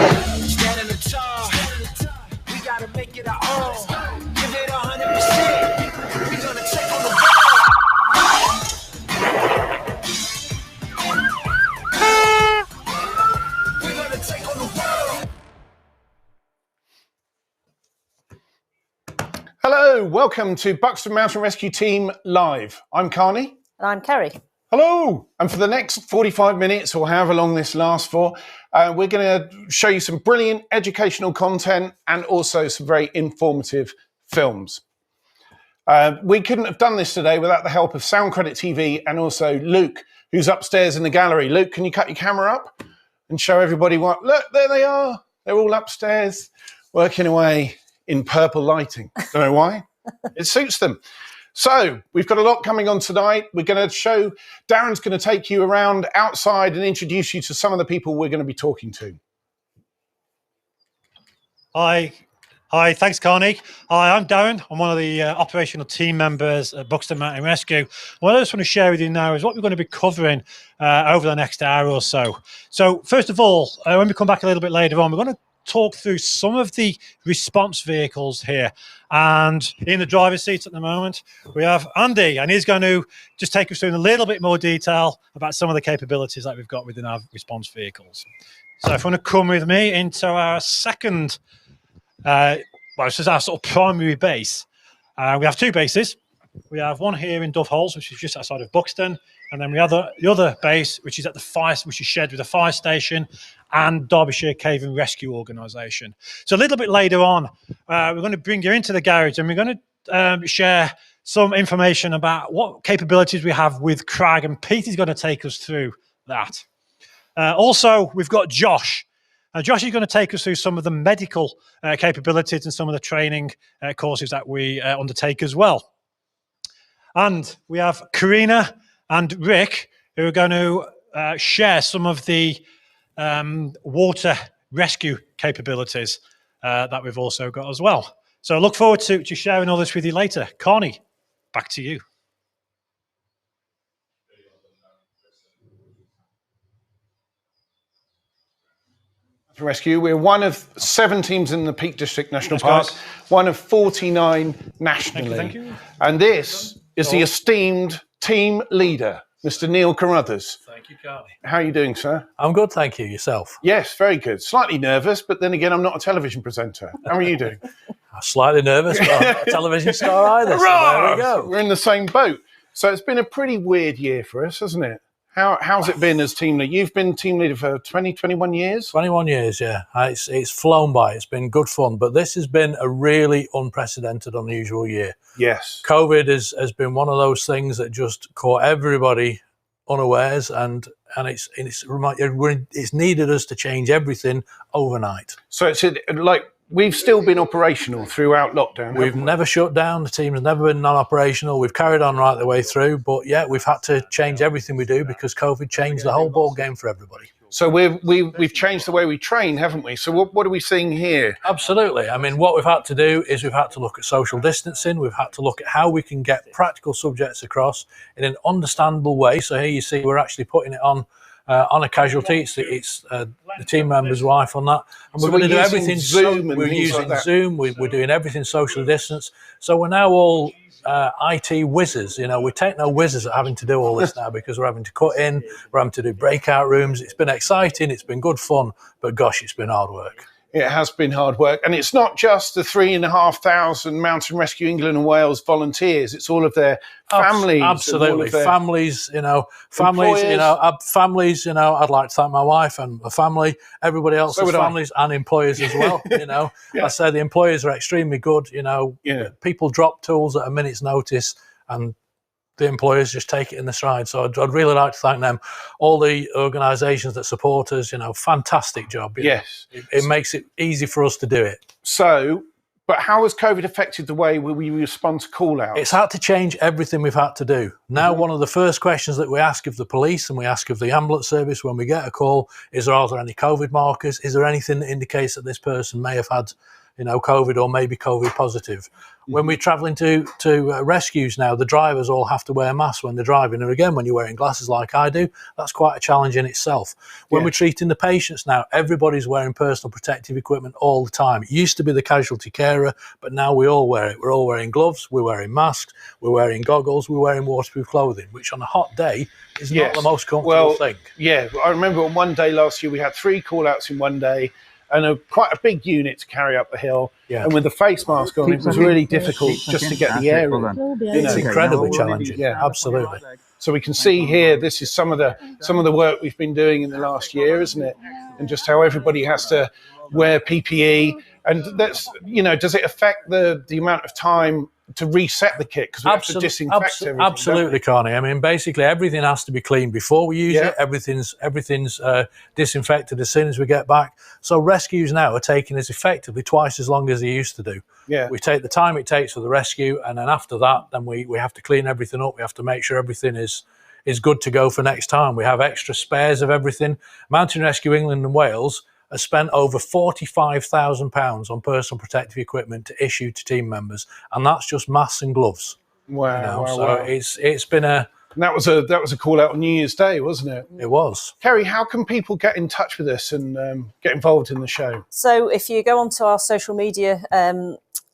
Standing tall, we gotta make it our own. Give it 100%. We gonna take on the world. We're gonna take on the world. Hello, welcome to Buxton Mountain Rescue Team Live. I'm Carney. And I'm Kerry. Hello. And for the next 45 minutes or however long this lasts for, we're going to show you some brilliant educational content and also some very informative films. We couldn't have done this today without the help of Sound Credit TV and also Luke, who's upstairs in the gallery. Luke, can you cut your camera up and show everybody what? Look, there they are. They're all upstairs working away in purple lighting. Don't know why. It suits them. So we've got a lot coming on tonight. We're going to show, Darren's going to take you around outside and introduce you to some of the people we're going to be talking to. Hi, thanks, Carney. Hi, I'm Darren. I'm one of the operational team members at Buxton Mountain Rescue. What I just want to share with you now is what we're going to be covering over the next hour or so. So first of all, when we come back a little bit later on, we're going to talk through some of the response vehicles here. And in the driver's seat at the moment, we have Andy, and he's going to just take us through in a little bit more detail about some of the capabilities that we've got within our response vehicles. So if you want to come with me into our second, well, this is our sort of primary base. We have two bases. We have one here in Dove Holes, which is just outside of Buxton, and then we have the other base, which is at the fire, which is shared with the fire station and Derbyshire Cave and Rescue Organisation. So a little bit later on, we're going to bring you into the garage and we're going to share some information about what capabilities we have with Crag, and Pete is going to take us through that. Also, we've got Josh. Josh is going to take us through some of the medical capabilities and some of the training courses that we undertake as well. And we have Karina and Rick, who are going to share some of the water rescue capabilities that we've also got as well. So I look forward to sharing all this with you later. Carney, back to you. Rescue. We're one of 7 teams in the Peak District National Park, one of 49 nationally. Thank you. And this is the esteemed team leader, Mr. Neil Carruthers. Thank you, Carney. How are you doing, sir? I'm good, thank you. Yourself? Yes, very good. Slightly nervous, but then again, I'm not a television presenter. How are you doing? I'm slightly nervous, but I'm not a television star either. So there we go. We're in the same boat. So it's been a pretty weird year for us, hasn't it? How's it been as team leader? You've been team leader for 21 years? 21 years, yeah. It's flown by. It's been good fun. But this has been a really unprecedented, unusual year. Yes. COVID has been one of those things that just caught everybody unawares, and it's needed us to change everything overnight. So it's like we've still been operational throughout lockdown. We've never shut down. The team has never been non-operational. We've carried on right the way through. But yeah, we've had to change everything we do because COVID changed the whole ball game for everybody. So we've changed the way we train, haven't we? So what are we seeing here? Absolutely. I mean, what we've had to do is we've had to look at social distancing. We've had to look at how we can get practical subjects across in an understandable way. So here you see we're actually putting it on a casualty. It's the team member's wife on that. And we're going to do everything Zoom. We're using Zoom. We're doing everything social distance. So we're now all IT whizzes. You know, we take no whizzes at having to do all this now because we're having to cut in, we're having to do breakout rooms. It's been exciting, it's been good fun, but gosh, it's been hard work. It has been hard work. And it's not just the 3,500 Mountain Rescue England and Wales volunteers, it's all of their families. Absolutely. Families, I'd like to thank my wife and my family, everybody else's families and employers as well. Yeah. I say the employers are extremely good. People drop tools at a minute's notice and the employers just take it in the stride. So I'd really like to thank them. All the organisations that support us, fantastic job. Yes. It makes it easy for us to do it. So, but how has COVID affected the way we respond to call-outs? It's had to change everything we've had to do. Now, one of the first questions that we ask of the police and we ask of the ambulance service when we get a call is, are there any COVID markers? Is there anything that indicates that this person may have had COVID or maybe COVID positive. When we're travelling to rescues now, the drivers all have to wear masks when they're driving. And again, when you're wearing glasses like I do, that's quite a challenge in itself. When we're treating the patients now, everybody's wearing personal protective equipment all the time. It used to be the casualty carer, but now we all wear it. We're all wearing gloves, we're wearing masks, we're wearing goggles, we're wearing waterproof clothing, which on a hot day is not the most comfortable thing. Yeah, I remember on one day last year, we had 3 call-outs in one day, and quite a big unit to carry up the hill. Yeah. And with the face mask on, it was really difficult just to get the air in. It's incredibly challenging. Yeah, absolutely. So we can see here, this is some of the work we've been doing in the last year, isn't it? And just how everybody has to wear PPE. And that's, does it affect the amount of time to reset the kit, because we have to disinfect everything? Absolutely, Connie. I mean, basically everything has to be clean before we use it. Everything's disinfected as soon as we get back. So rescues now are taking us effectively twice as long as they used to do. Yeah. We take the time it takes for the rescue, and then after that, then we have to clean everything up. We have to make sure everything is good to go for next time. We have extra spares of everything. Mountain Rescue England and Wales has spent over £45,000 on personal protective equipment to issue to team members, and that's just masks and gloves. Wow! So it's been a. And that was a call out on New Year's Day, wasn't it? It was. Kerry, how can people get in touch with us and get involved in the show? So if you go onto our social media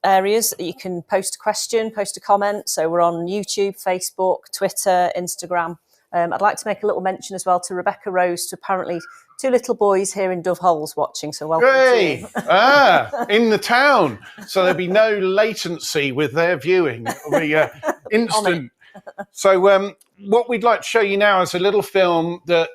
areas, you can post a question, post a comment. So we're on YouTube, Facebook, Twitter, Instagram. I'd like to make a little mention as well to Rebecca Rose, to apparently 2 little boys here in Dove Holes watching, so welcome to you. In the town. So there'll be no latency with their viewing. It'll be instant. So what we'd like to show you now is a little film that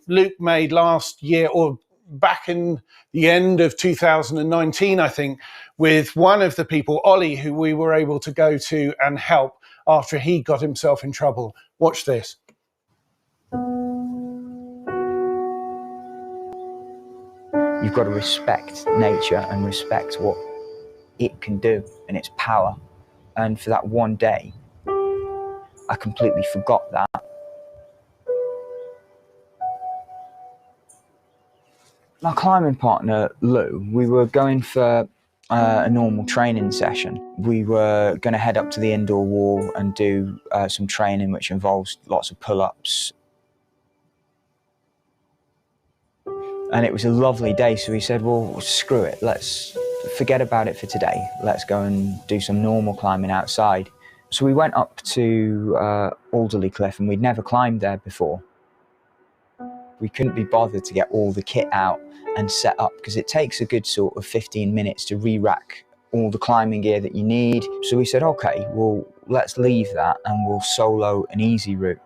Luke made last year, or back in the end of 2019, I think, with one of the people, Ollie, who we were able to go to and help after he got himself in trouble. Watch this. You've got to respect nature and respect what it can do and its power. And for that one day, I completely forgot that. My climbing partner, Lou, we were going for a normal training session. We were going to head up to the indoor wall and do some training, which involves lots of pull-ups. And it was a lovely day, so we said, well, screw it, let's forget about it for today. Let's go and do some normal climbing outside. So we went up to Alderley Cliff, and we'd never climbed there before. We couldn't be bothered to get all the kit out and set up, because it takes a good sort of 15 minutes to re-rack all the climbing gear that you need. So we said, okay, well, let's leave that and we'll solo an easy route.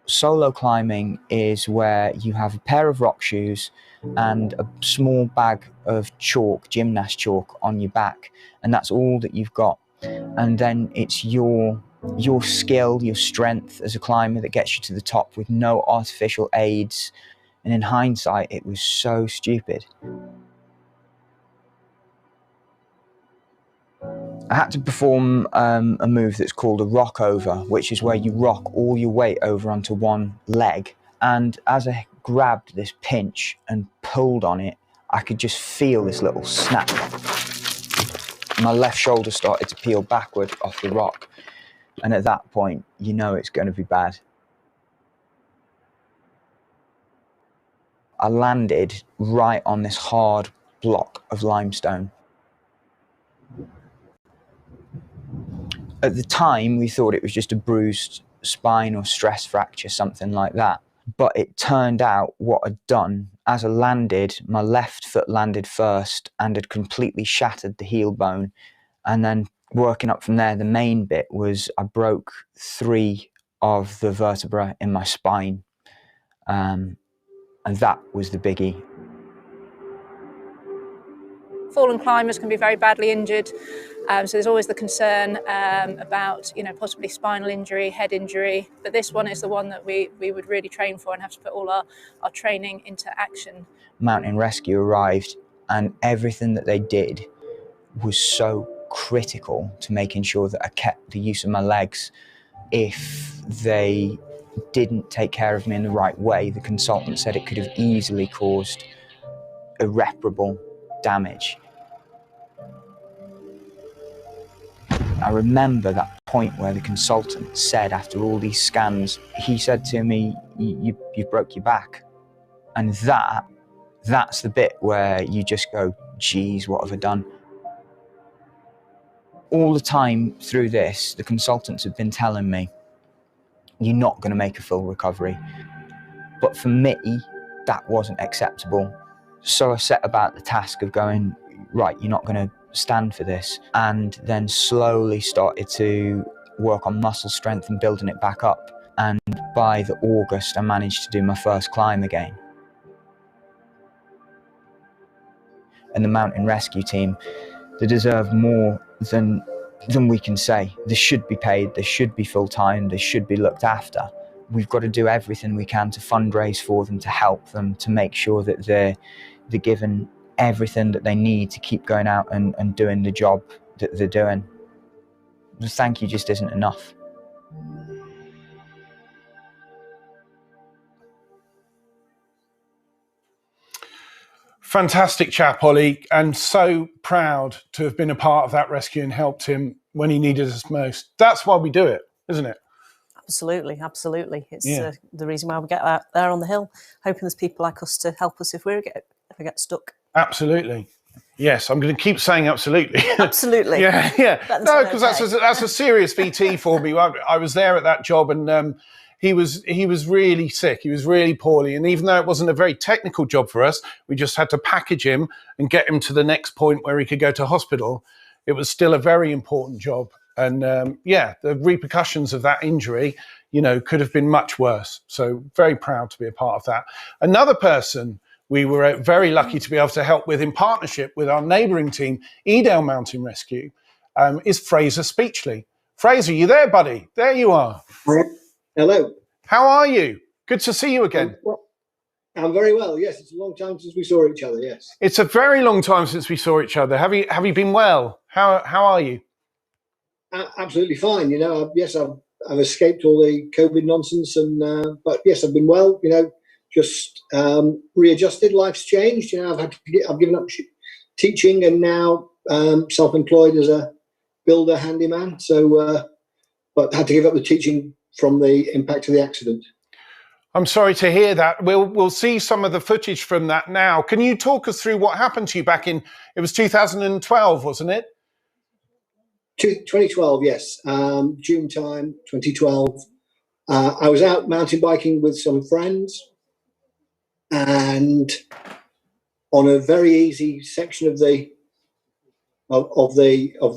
Solo climbing is where you have a pair of rock shoes and a small bag of chalk, gymnast chalk, on your back, and that's all that you've got. And then it's your skill, your strength as a climber that gets you to the top with no artificial aids. And in hindsight, it was so stupid. I had to perform a move that's called a rock over, which is where you rock all your weight over onto one leg. And as I grabbed this pinch and pulled on it, I could just feel this little snap. My left shoulder started to peel backward off the rock. And at that point, you know it's going to be bad. I landed right on this hard block of limestone. At the time, we thought it was just a bruised spine or stress fracture, something like that. But it turned out what I'd done, as I landed, my left foot landed first and had completely shattered the heel bone. And then working up from there, the main bit was I broke 3 of the vertebrae in my spine. And that was the biggie. Fallen climbers can be very badly injured, so there's always the concern about, possibly spinal injury, head injury. But this one is the one that we would really train for and have to put all our training into action. Mountain Rescue arrived, and everything that they did was so critical to making sure that I kept the use of my legs. If they didn't take care of me in the right way, the consultant said it could have easily caused irreparable damage. I remember that point where the consultant said, after all these scans, he said to me, you broke your back. And that's the bit where you just go, geez, what have I done? All the time through this, the consultants have been telling me, you're not going to make a full recovery. But for me, that wasn't acceptable. So I set about the task of going, right, you're not going to stand for this. And then slowly started to work on muscle strength and building it back up. And by the August, I managed to do my first climb again. And the Mountain Rescue Team, they deserve more than we can say. They should be paid, they should be full-time, they should be looked after. We've got to do everything we can to fundraise for them, to help them, to make sure that they're given everything that they need to keep going out and doing the job that they're doing. The thank you just isn't enough. Fantastic chap, Ollie, and so proud to have been a part of that rescue and helped him when he needed us most. That's why we do it, isn't it? Absolutely, absolutely. It's the reason why we get out there on the hill, hoping there's people like us to help us if we get stuck. Absolutely. Yes, I'm going to keep saying absolutely. Absolutely. Yeah. No, because that's a serious VT for me. I was there at that job, and he was really sick. He was really poorly, and even though it wasn't a very technical job for us, we just had to package him and get him to the next point where he could go to hospital. It was still a very important job, and the repercussions of that injury, could have been much worse. So very proud to be a part of that. Another person we were very lucky to be able to help with in partnership with our neighbouring team, Edale Mountain Rescue, is Fraser Speechley. Fraser, you there, buddy? There you are. Hello. How are you? Good to see you again. I'm very well, yes. It's a long time since we saw each other, yes. It's a very long time since we saw each other. Have you been well? How are you? Absolutely fine. Yes, I've escaped all the COVID nonsense, but yes, I've been well. Just readjusted. Life's changed. I've given up teaching and now self-employed as a builder handyman. So, but had to give up the teaching from the impact of the accident. I'm sorry to hear that. We'll see some of the footage from that now. Can you talk us through what happened to you back in? It was 2012, wasn't it? 2012, yes. June time, 2012. I was out mountain biking with some friends, and on a very easy section of the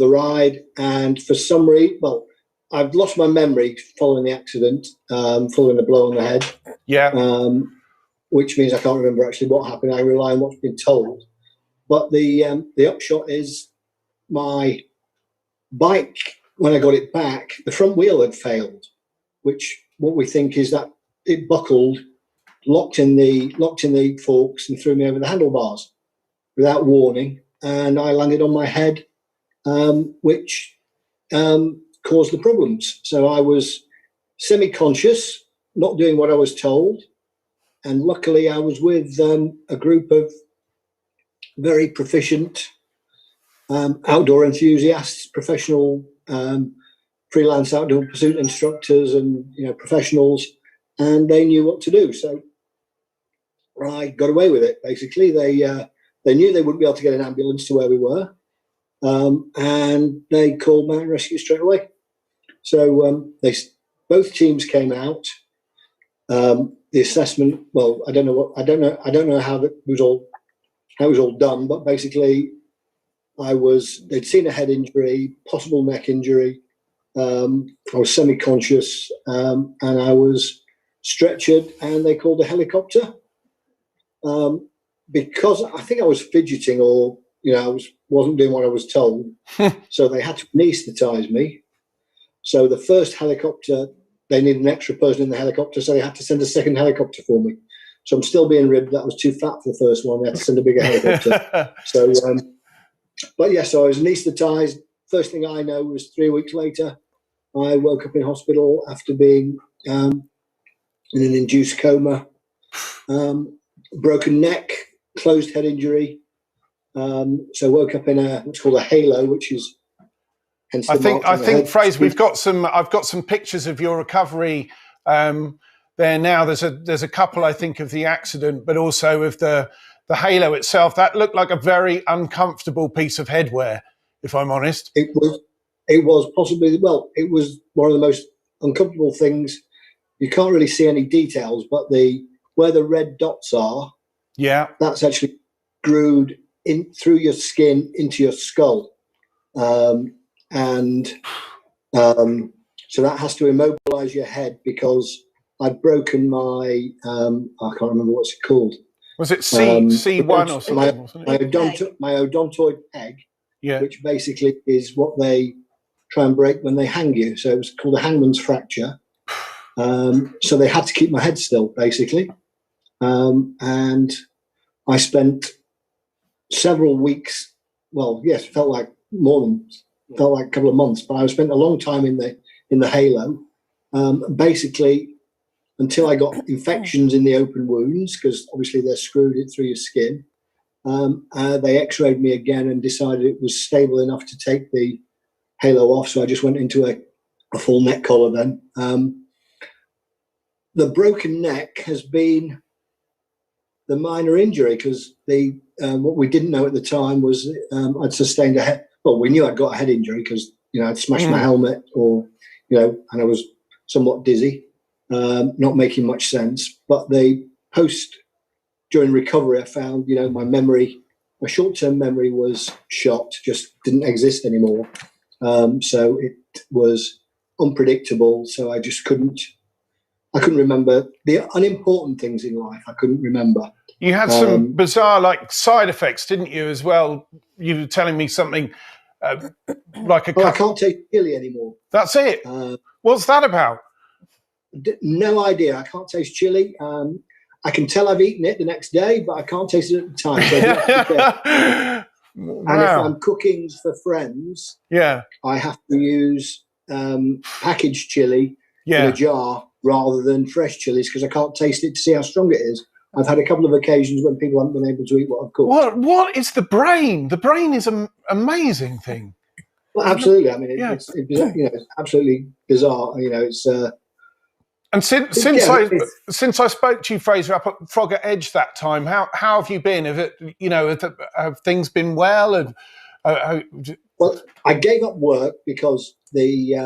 ride, and for some reason, I've lost my memory following the accident, following a blow on the head. Yeah. Which means I can't remember actually what happened. I rely on what's been told. But the upshot is my bike, when I got it back, the front wheel had failed, which what we think is that it buckled, locked in the forks and threw me over the handlebars without warning, and I landed on my head, which caused the problems. So I was semi-conscious, not doing what I was told, and luckily I was with a group of very proficient outdoor enthusiasts, professional freelance outdoor pursuit instructors, and professionals, and they knew what to do. So I got away with it. Basically, they knew they wouldn't be able to get an ambulance to where we were, and they called Mountain Rescue straight away. So both teams came out. The assessment, I don't know how it was all done, but basically, they'd seen a head injury, possible neck injury. I was semi-conscious, and I was stretchered, and they called a helicopter. Because I think I was fidgeting, or I wasn't doing what I was told, so they had to anaesthetize me. So the first helicopter, they needed an extra person in the helicopter, so they had to send a second helicopter for me. So I'm still being ribbed that I was too fat for the first one. They had to send a bigger helicopter. So, so I was anaesthetised. First thing I know was 3 weeks later, I woke up in hospital after being in an induced coma, broken neck, closed head injury, So woke up in what's called a halo, which is hence the marks on the head. Fraser, I've got some pictures of your recovery there now. There's a couple, I think, of the accident, but also of the halo itself. That looked like a very uncomfortable piece of headwear, if I'm honest. It was possibly, well, it was one of the most uncomfortable things. You can't really see any details, but where the red dots are, that's actually screwed in through your skin into your skull. So that has to immobilize your head, because I'd broken my I can't remember what's it called. Was it C1 or something? My odontoid peg, which basically is what they try and break when they hang you. So it was called a hangman's fracture. So they had to keep my head still, basically. And I spent several weeks. Well, yes, felt like a couple of months, but I spent a long time in the halo, basically until I got infections in the open wounds, because obviously they're screwed it through your skin. They x-rayed me again and decided it was stable enough to take the halo off, so I just went into a full neck collar then. The broken neck has been the minor injury, because what we didn't know at the time was I'd sustained a head. Well, we knew I'd got a head injury because I'd smashed my helmet, and I was somewhat dizzy, not making much sense. But during recovery, I found my short-term memory was shot, just didn't exist anymore. So it was unpredictable. So I just couldn't remember the unimportant things in life. I couldn't remember. You had some bizarre side effects, didn't you, as well? You were telling me something like a... I can't taste chili anymore. That's it? What's that about? No idea. I can't taste chili. I can tell I've eaten it the next day, but I can't taste it at the time. So I do have to care. Wow. And if I'm cooking for friends, I have to use packaged chili in a jar rather than fresh chilies, because I can't taste it to see how strong it is. I've had a couple of occasions when people haven't been able to eat what I've cooked. What is the brain? The brain is an amazing thing. Well, absolutely. I mean, it's absolutely bizarre. It's. And since I spoke to you, Fraser, up at Frogger Edge that time, how have you been? Have things been well? And well, I gave up work because I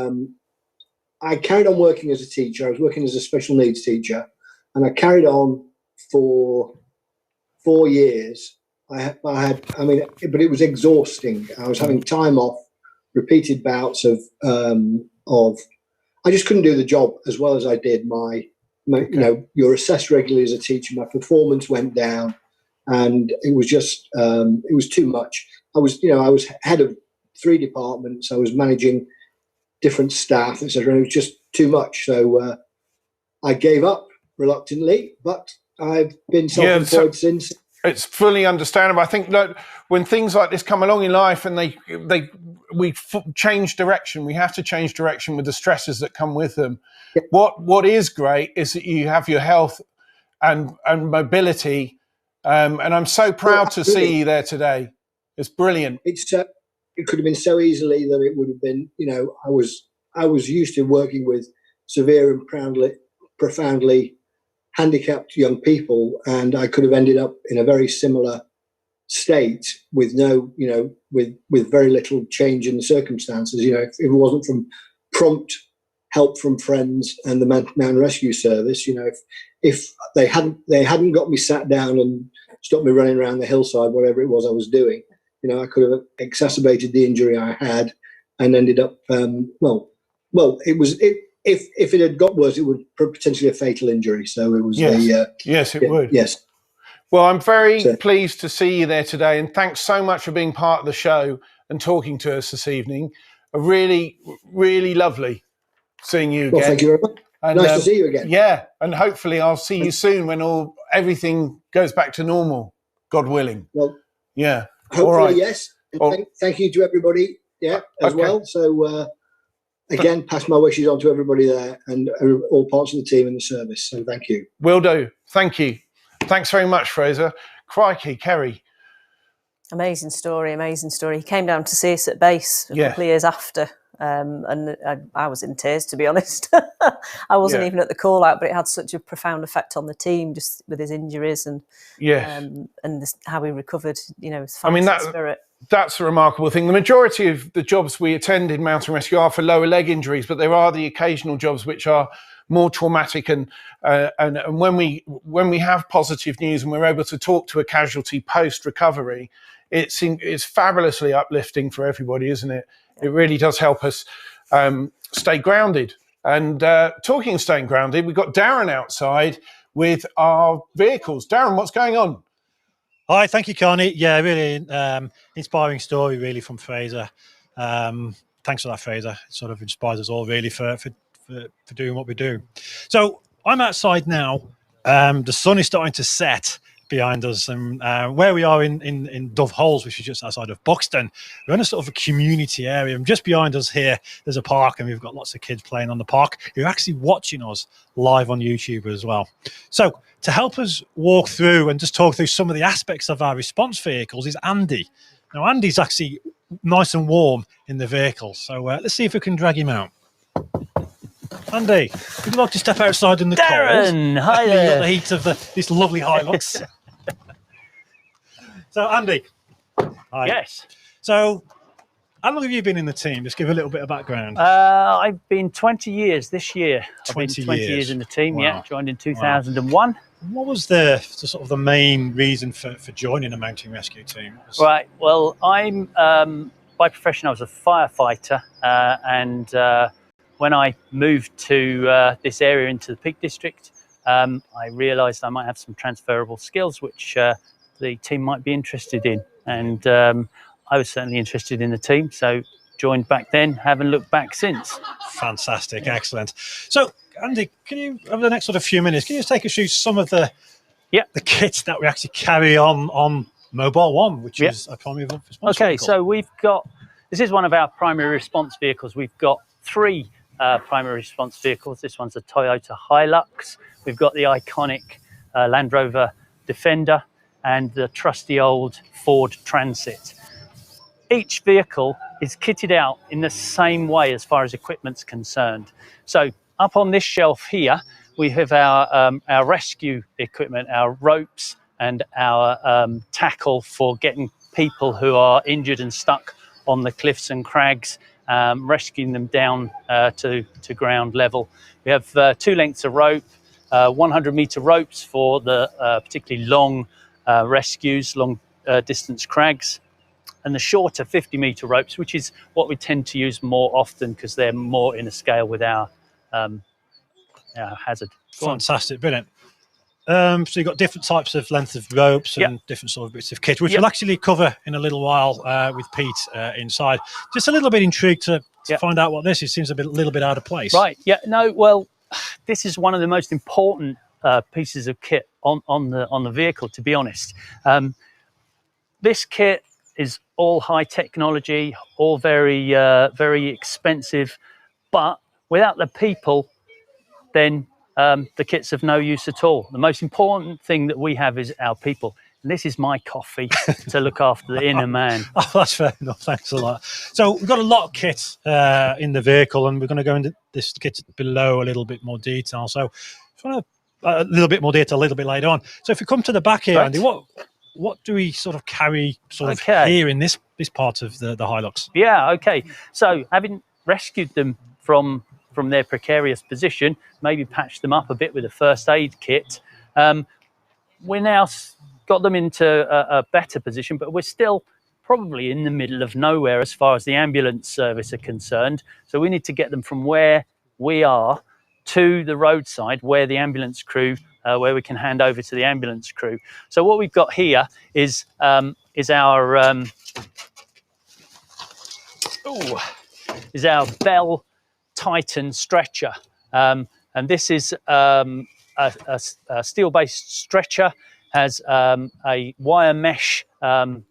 carried on working as a teacher. I was working as a special needs teacher, and I carried on for 4 years. But it was exhausting. I was having time off, repeated bouts of I just couldn't do the job as well as I did. You're assessed regularly as a teacher. My performance went down, and it was just it was too much. I was head of 3 departments. I was managing different staff, etc. It was just too much. So I gave up reluctantly, but I've been self-employed since. It's fully understandable. I think that when things like this come along in life and we change direction, we have to change direction with the stresses that come with them. Yeah. What is great is that you have your health and mobility, and I'm so proud to see you there today. It's brilliant. It could have been so easily that it would have been. I was used to working with severe and profoundly handicapped young people, and I could have ended up in a very similar state with with very little change in the circumstances. If it wasn't from prompt help from friends and the Mountain Rescue Service, if they hadn't got me sat down and stopped me running around the hillside, whatever it was I was doing, I could have exacerbated the injury I had and ended up If it had got worse, it would potentially a fatal injury. So it was yes, it would. Yes. Well, I'm very pleased to see you there today, and thanks so much for being part of the show and talking to us this evening. Really, really lovely seeing you again. Well, thank you very much. And, nice to see you again. Yeah, and hopefully I'll see you soon when everything goes back to normal, God willing. Well, yeah. Hopefully, all right. yes. And thank you to everybody. As well. So. Again, pass my wishes on to everybody there and all parts of the team in the service. So thank you. Will do. Thank you. Thanks very much, Fraser. Crikey, Kerry. Amazing story, amazing story. He came down to see us at base a couple of years after, and I was in tears, to be honest. I wasn't even at the call out, but it had such a profound effect on the team, just with his injuries and how he recovered. You know, his spirit. That's a remarkable thing. The majority of the jobs we attend in mountain rescue are for lower leg injuries, but there are the occasional jobs which are more traumatic. And when we have positive news and we're able to talk to a casualty post recovery, it's fabulously uplifting for everybody, isn't it? It really does help us stay grounded. And talking of staying grounded, we've got Darren outside with our vehicles. Darren, what's going on? Hi, thank you, Connie. Yeah, really inspiring story, really, from Fraser. Thanks for that, Fraser. It sort of inspires us all, really, for doing what we do. So I'm outside now. The sun is starting to set behind us, and where we are in Dove Holes, which is just outside of Buxton, we're in a sort of a community area, and just behind us here there's a park, and we've got lots of kids playing on the park who are actually watching us live on YouTube as well. So to help us walk through and just talk through some of the aspects of our response vehicles is Andy. Now Andy's actually nice and warm in the vehicle, so let's see if we can drag him out. Andy, would you like to step outside in the cold? Darren, hi there. You've got the heat of this lovely Hilux. So, Andy. Hi. Yes. So, how long have you been in the team? Just give a little bit of background. I've been 20 years this year. 20 years in the team, wow. Yeah. Joined in 2001. What was the sort of the main reason for joining a mountain rescue team? Right. Well, I'm, by profession, I was a firefighter. And when I moved to this area into the Peak District, I realised I might have some transferable skills, which the team might be interested in. And I was certainly interested in the team, so joined back then, haven't looked back since. Fantastic, excellent. So, Andy, can you, over the next sort of few minutes, can you just take us through some of the kits that we actually carry on Mobile One, which is a primary response vehicle? So we've got, this is one of our primary response vehicles. We've got three primary response vehicles. This one's a Toyota Hilux. We've got the iconic Land Rover Defender and the trusty old Ford Transit. Each vehicle is kitted out in the same way as far as equipment's concerned. So up on this shelf here, we have our rescue equipment, our ropes and our tackle for getting people who are injured and stuck on the cliffs and crags, rescuing them down to ground level. We have 2 lengths of rope, 100-meter ropes for the particularly long rescues, long distance crags, and the shorter 50-meter ropes, which is what we tend to use more often because they're more in a scale with our hazard. Fantastic, brilliant. So you've got different types of length of ropes and different sort of bits of kit, which we'll actually cover in a little while with Pete inside. Just a little bit intrigued to find out what this is. Seems a little bit out of place. Right, well, this is one of the most important pieces of kit on the vehicle, to be honest. This kit is all high technology, all very very expensive, but without the people, then the kit's of no use at all. The most important thing that we have is our people. And this is my coffee to look after the inner man. Oh, that's fair enough. Thanks a lot. So we've got a lot of kit in the vehicle, and we're going to go into this kit below a little bit more detail. So a little bit more detail a little bit later on. So if we come to the back here, Andy, what do we sort of carry here in this part of the Hilux? Yeah, okay. So having rescued them from their precarious position, maybe patched them up a bit with a first aid kit, we now got them into a better position, but we're still probably in the middle of nowhere as far as the ambulance service are concerned. So we need to get them from where we are to the roadside where the ambulance crew, where we can hand over to the ambulance crew. So what we've got here is our Bell Titan stretcher, and this is a steel-based stretcher. Has a wire mesh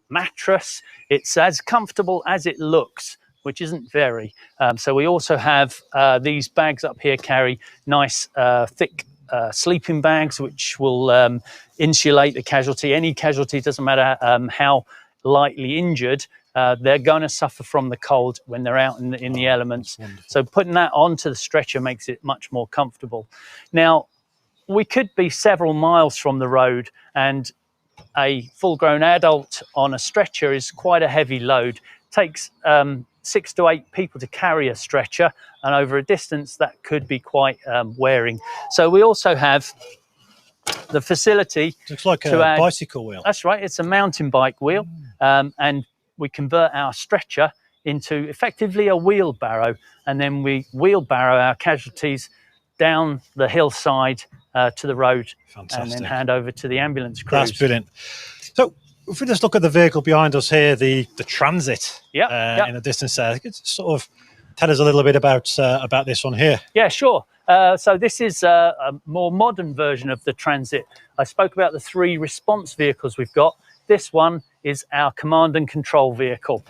mattress. It's as comfortable as it looks, which isn't very. So we also have these bags up here carry nice thick sleeping bags, which will insulate the casualty. Any casualty, doesn't matter how lightly injured, they're going to suffer from the cold when they're out in the elements. So putting that onto the stretcher makes it much more comfortable. Now, we could be several miles from the road, and a full-grown adult on a stretcher is quite a heavy load. It takes 6 to 8 people to carry a stretcher, and over a distance that could be quite wearing. So we also have the facility. Looks like a bicycle wheel. That's right, it's a mountain bike wheel, and we convert our stretcher into effectively a wheelbarrow, and then we wheelbarrow our casualties down the hillside to the road. Fantastic. And then hand over to the ambulance crews. That's brilliant. So if we just look at the vehicle behind us here, the Transit in the distance there, could sort of tell us a little bit about this one here. Yeah, sure. So this is a more modern version of the Transit. I spoke about the 3 response vehicles we've got. This one is our command and control vehicle.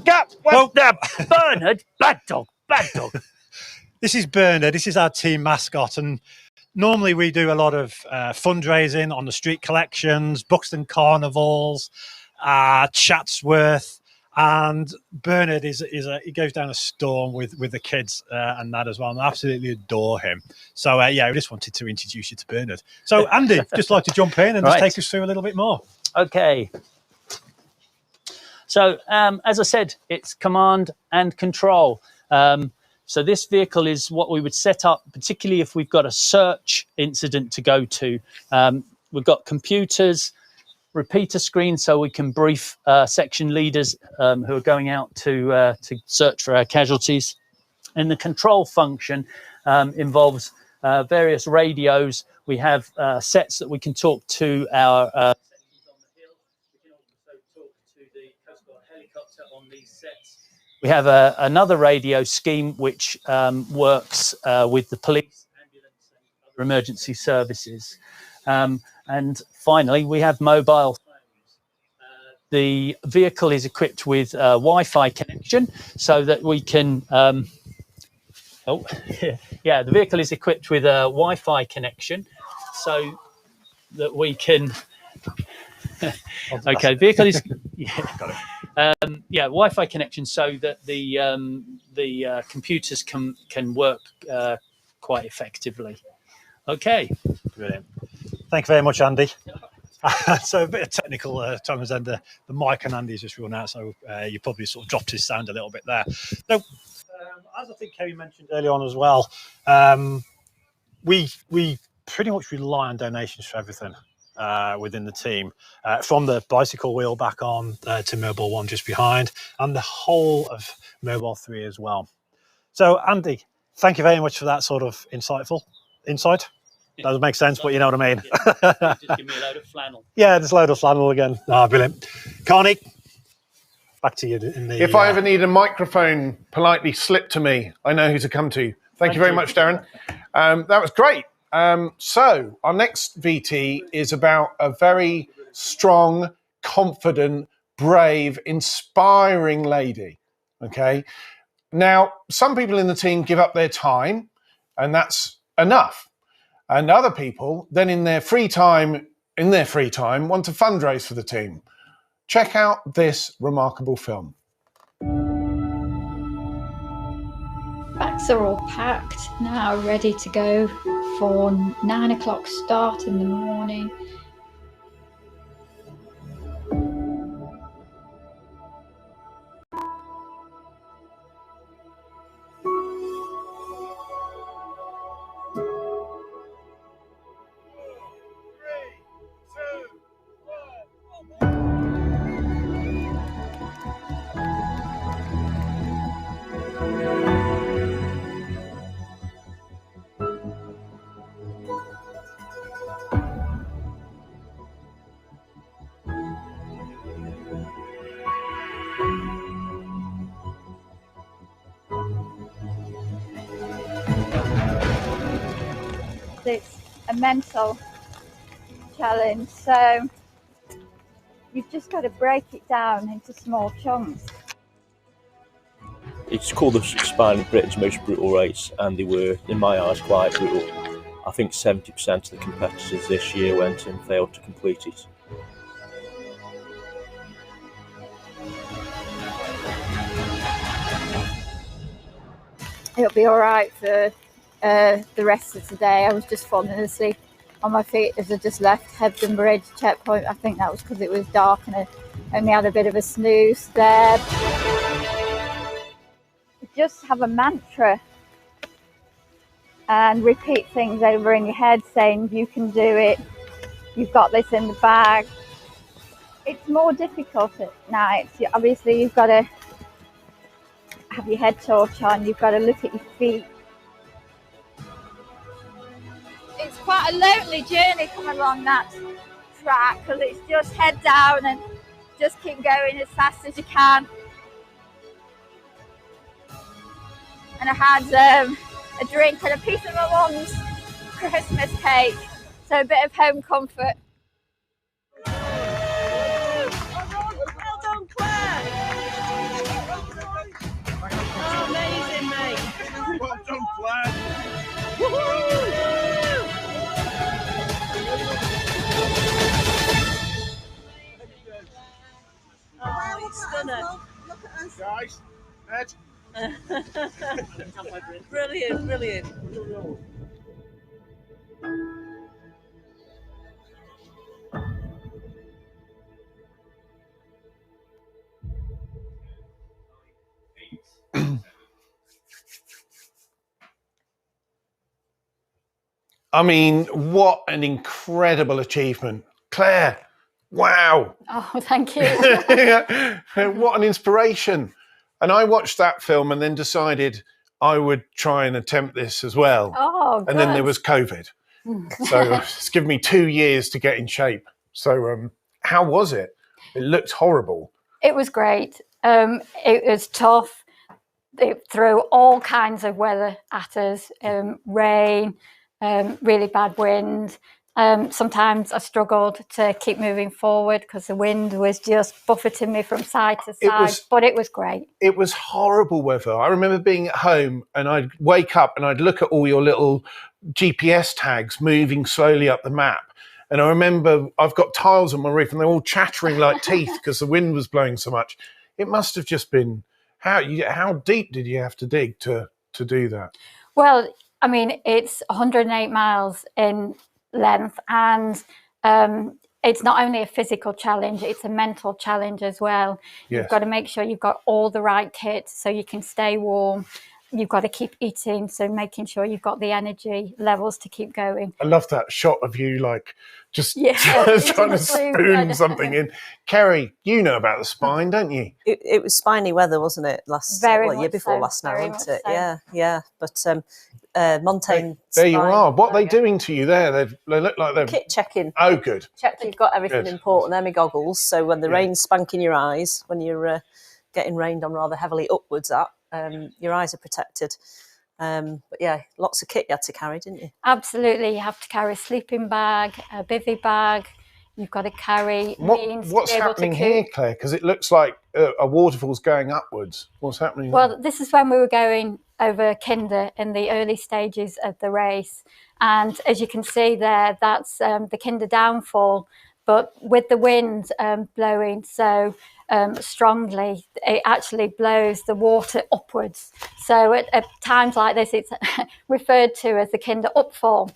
Bernard, bad dog, bad dog. This is Bernard. This is our team mascot, and normally we do a lot of fundraising on the street collections, Buxton carnivals, Chatsworth, and Bernard he goes down a storm with the kids and that as well, and I absolutely adore him. So yeah, I just wanted to introduce you to Bernard. So Andy, just like to jump in and just take us through a little bit more. Okay. So as I said, it's command and control. So this vehicle is what we would set up, particularly if we've got a search incident to go to. We've got computers, repeater screens, so we can brief section leaders who are going out to search for our casualties. And the control function involves various radios. We have sets that we can talk to our sections on the hill. We can also talk to the Coast Guard helicopter on these sets. We have another radio scheme which works with the police, ambulance, and other emergency services. And finally, we have mobile phones. The vehicle is equipped with Wi-Fi connection so that we can... the vehicle is equipped with a Wi-Fi connection so that we can... Okay, vehicle is... Wi-Fi connection so that the computers can work quite effectively. Okay. Brilliant. Thank you very much, Andy. So a bit of technical times, and the mic and Andy's just run out, so you probably sort of dropped his sound a little bit there. So, as I think Kerry mentioned earlier on as well, we pretty much rely on donations for everything within the team, from the bicycle wheel back on to Mobile 1 just behind, and the whole of Mobile 3 as well. So, Andy, thank you very much for that sort of insight. Doesn't make sense, but you know what I mean. Just give me a load of flannel. Yeah, just a load of flannel again. Brilliant. Carney, back to you. If I ever need a microphone politely slipped to me, I know who to come to. Thank you very much, Darren. That was great. So our next VT is about a very strong, confident, brave, inspiring lady. Okay. Now, some people in the team give up their time, and that's enough. And other people then in their free time, want to fundraise for the team. Check out this remarkable film. Bags are all packed now, ready to go for 9 o'clock start in the morning. It's a mental challenge, so you've just got to break it down into small chunks. It's called the Spine Britain's most brutal race, and they were, in my eyes, quite brutal. I think 70% of the competitors this year went and failed to complete it. it'll be all right for the rest of today. I was just falling asleep on my feet as I just left Hebden Bridge checkpoint. I think that was because it was dark and I only had a bit of a snooze there. Just have a mantra and repeat things over in your head, saying you can do it, you've got this in the bag. It's more difficult at night. Obviously, you've got to have your head torch on, you've got to look at your feet. It's quite a lonely journey coming along that track because it's just head down and just keep going as fast as you can. And I had a drink and a piece of my mum's Christmas cake, so a bit of home comfort. Well done, Claire. Oh, amazing, mate. Well done, Claire. Oh, stunner. Look at us. Guys, Ed. Brilliant, brilliant. I mean, what an incredible achievement. Claire, wow. Oh, thank you. What an inspiration. And I watched that film and then decided I would try and attempt this as well. Oh, good. And then there was COVID. So it's given me 2 years to get in shape. So how was it? It looked horrible. It was great. It was tough. It threw all kinds of weather at us, rain, really bad wind. Sometimes I struggled to keep moving forward because the wind was just buffeting me from side to side, but it was great. It was horrible weather. I remember being at home and I'd wake up and I'd look at all your little GPS tags moving slowly up the map. And I remember I've got tiles on my roof and they're all chattering like teeth because the wind was blowing so much. It must have just been, how deep did you have to dig to do that? Well, I mean, it's 108 miles in length, and it's not only a physical challenge, it's a mental challenge as well. Yes. You've got to make sure you've got all the right kit so you can stay warm. You've got to keep eating, so making sure you've got the energy levels to keep going. I love that shot of you like just Yeah, trying to spoon something in. Kerry, you know about the spine, don't you? It was spiny weather, wasn't it? Year before last now, wasn't it? So. Yeah. But Montaigne. There you are. What are they doing to you there? They look like they're Kit checking. Oh, good. Check that you've got everything Good. important. They're my goggles. So when the rain's spanking your eyes, when you're getting rained on rather heavily upwards at, your eyes are protected. But yeah, lots of kit you had to carry, didn't you? Absolutely. You have to carry a sleeping bag, a bivvy bag. You've got to carry means What's to be able happening to here, Claire? Because it looks like a waterfall's going upwards. What's happening? Well, this is when we were going over Kinder in the early stages of the race. And as you can see there, that's the Kinder downfall. But with the wind blowing so strongly, it actually blows the water upwards. So at times like this, it's referred to as the Kinder upfall.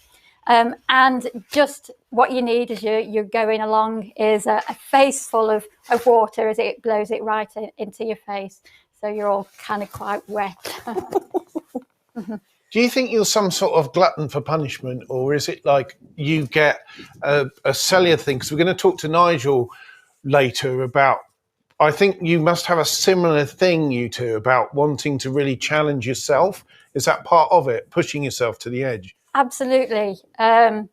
And just what you need as you're going along is a face full of water as it blows it right into your face. So you're all kind of quite wet. Do you think you're some sort of glutton for punishment, or is it like you get a cellular thing? Because we're going to talk to Nigel later about, I think you must have a similar thing, you two, about wanting to really challenge yourself. Is that part of it, pushing yourself to the edge? Absolutely. I'm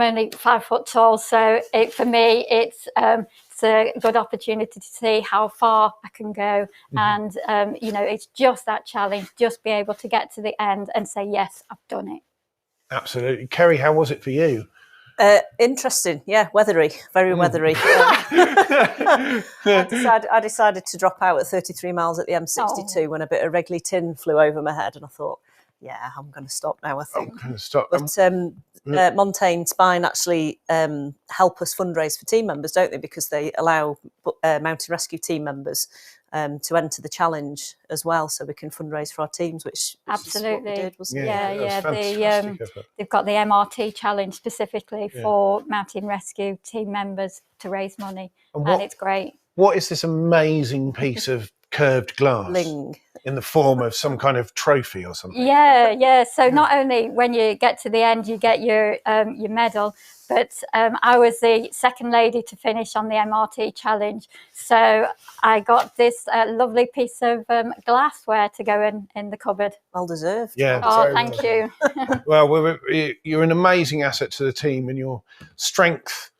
only 5 foot tall, so for me, it's a good opportunity to see how far I can go. And, it's just that challenge, just be able to get to the end and say, yes, I've done it. Absolutely. Kerry, how was it for you? Interesting, yeah, weathery, very weathery. I decided to drop out at 33 miles at the M62 when a bit of Wrigley tin flew over my head, and I thought, Yeah, I'm going to stop now, I think. I'm going to stop. But Montaigne Spine actually help us fundraise for team members, don't they? Because they allow mountain rescue team members to enter the challenge as well, so we can fundraise for our teams, which absolutely is what we did, wasn't it? Yeah. They've got the MRT challenge specifically for mountain rescue team members to raise money, and it's great. What is this amazing piece of curved glass? Bling. In the form of some kind of trophy or something? Yeah. So not only when you get to the end, you get your medal, but I was the second lady to finish on the MRT challenge. So I got this lovely piece of glassware to go in the cupboard. Well deserved. Yeah. Oh, thank you. Well, you're an amazing asset to the team, and your strength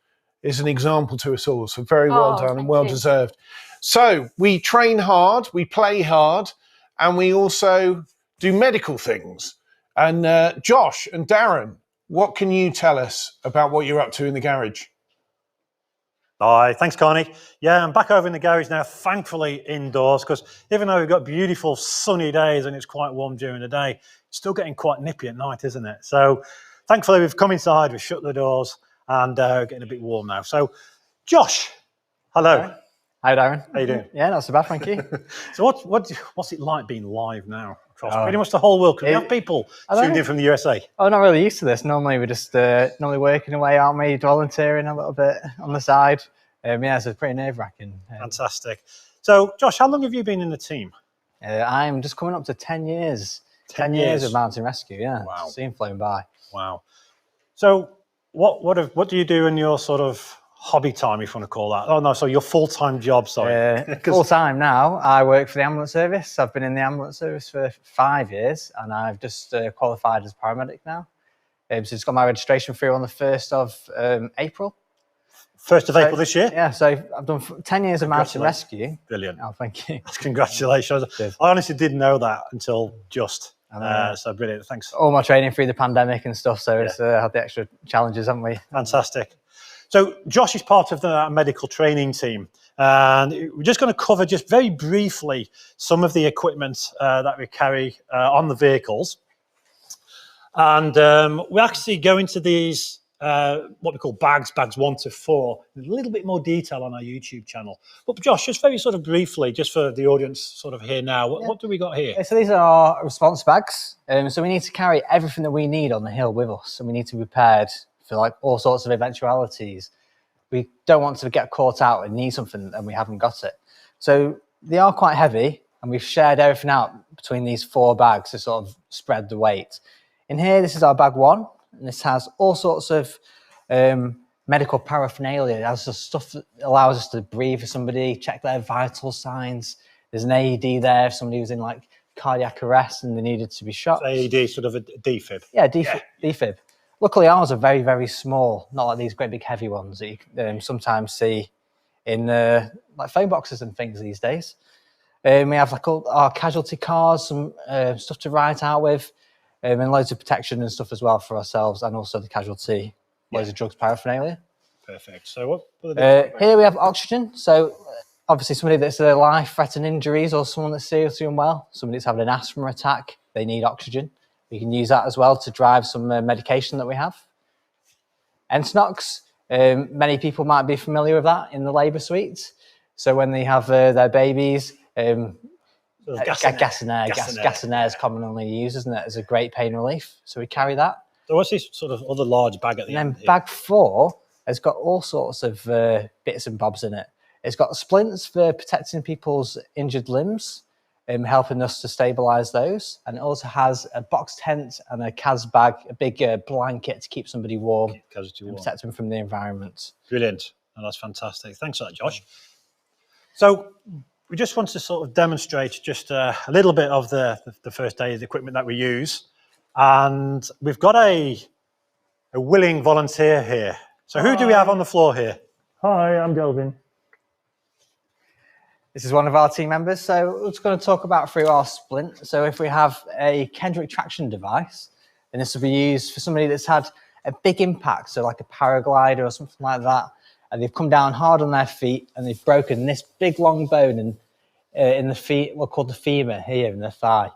is an example to us all. So very well done and well deserved. So we train hard, we play hard, and we also do medical things. And Josh and Darren, what can you tell us about what you're up to in the garage? Hi, thanks, Connie. Yeah, I'm back over in the garage now, thankfully indoors, because even though we've got beautiful sunny days and it's quite warm during the day, it's still getting quite nippy at night, isn't it? So thankfully we've come inside, we've shut the doors, and getting a bit warm now. So Josh, hello. Hi, Darren. How you doing? Yeah, not so bad, thank you. So what's it like being live now across pretty much the whole world? Because we have people tuned in from the USA. Oh, not really used to this. Normally we're just normally working away, aren't we? Volunteering a little bit on the side. Yeah, so it's pretty nerve-wracking. Fantastic. So, Josh, how long have you been in the team? I'm just coming up to 10 years. 10 years of mountain rescue, yeah. Wow. Seen flown by. Wow. So what do you do in your sort of hobby time, if you want to call that? Oh, no, so your full-time job, sorry. Full-time now, I work for the ambulance service. I've been in the ambulance service for 5 years, and I've just qualified as a paramedic now. So it's got my registration through on the 1st of April. 1st of April this year? Yeah, so I've done 10 years of mountain rescue. Brilliant. Oh, thank you. Congratulations. I honestly didn't know that until just. So brilliant, thanks. All my training through the pandemic and stuff, so it's had the extra challenges, haven't we? Fantastic. So Josh is part of the medical training team, and we're just going to cover just very briefly some of the equipment that we carry on the vehicles. And we actually go into these what we call bags 1 to 4, in a little bit more detail on our YouTube channel. But Josh, just very sort of briefly, just for the audience sort of here now, what do we got here? So these are our response bags. So we need to carry everything that we need on the hill with us, and we need to be prepared for like all sorts of eventualities. We don't want to get caught out and need something and we haven't got it. So they are quite heavy, and we've shared everything out between these 4 bags to sort of spread the weight. In here, this is our bag 1. And this has all sorts of medical paraphernalia. It has the stuff that allows us to breathe for somebody, check their vital signs. There's an AED there if somebody was in like cardiac arrest and they needed to be shot. AED, sort of a defib. Yeah, defib. Luckily, ours are very, very small, not like these great big heavy ones that you sometimes see in like phone boxes and things these days. We have like all our casualty cars, some stuff to write out with. And loads of protection and stuff as well for ourselves, and also the casualty, loads of drugs paraphernalia. Perfect. So here we have oxygen. So obviously somebody that's life-threatening injuries, or someone that's seriously unwell, somebody that's having an asthma attack, they need oxygen. We can use that as well to drive some medication that we have. Entonox, many people might be familiar with that in the labour suites. So when they have their babies, gas and air is commonly used, isn't it, as a great pain relief. So we carry that. So what's this sort of other large bag at the end? And then bag 4 has got all sorts of bits and bobs in it. It's got splints for protecting people's injured limbs, helping us to stabilise those. And it also has a box tent and a CAS bag, a big blanket to keep somebody warm and protect them from the environment. Brilliant. Oh, that's fantastic. Thanks for that, Josh. So we just want to sort of demonstrate just a little bit of the first aid equipment that we use. And we've got a willing volunteer here. So who do we have on the floor here? Hi, I'm Delvin. This is one of our team members. So we're just going to talk about through our splint. So if we have a Kendrick traction device, then this will be used for somebody that's had a big impact, so like a paraglider or something like that, and they've come down hard on their feet and they've broken this big long bone in the feet, called the femur here in the thigh.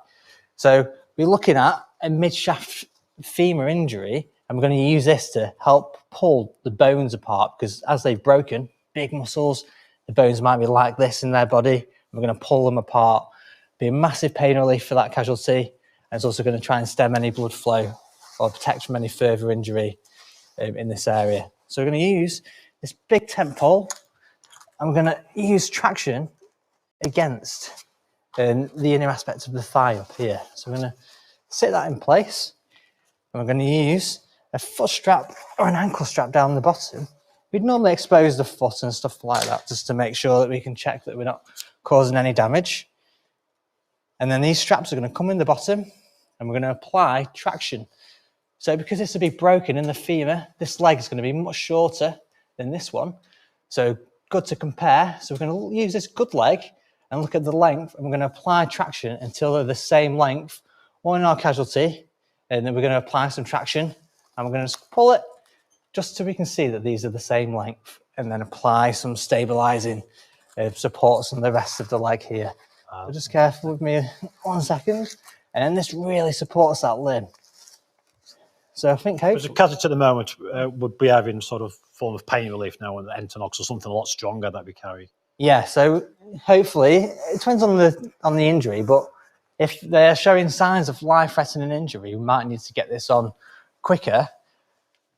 So we're looking at a mid-shaft femur injury, and we're going to use this to help pull the bones apart, because as they've broken, big muscles, the bones might be like this in their body. We're going to pull them apart. Be a massive pain relief for that casualty, and it's also going to try and stem any blood flow or protect from any further injury in this area. So we're going to use this big tent pole, and we're going to use traction against the inner aspect of the thigh up here. So we're going to sit that in place, and we're going to use a foot strap or an ankle strap down the bottom. We'd normally expose the foot and stuff like that just to make sure that we can check that we're not causing any damage. And then these straps are going to come in the bottom, and we're going to apply traction. So because this will be broken in the femur, this leg is going to be much shorter than this one. So good to compare. So we're going to use this good leg and look at the length, and we're going to apply traction until they're the same length on our casualty. And then we're going to apply some traction, and we're going to just pull it just so we can see that these are the same length, and then apply some stabilizing supports on the rest of the leg here. So just careful with me 1 second. And then this really supports that limb. So I think the casualty at the moment would be having sort of form of pain relief now and Entonox or something a lot stronger that we carry. Yeah, so hopefully it depends on the injury, but if they're showing signs of life-threatening injury, we might need to get this on quicker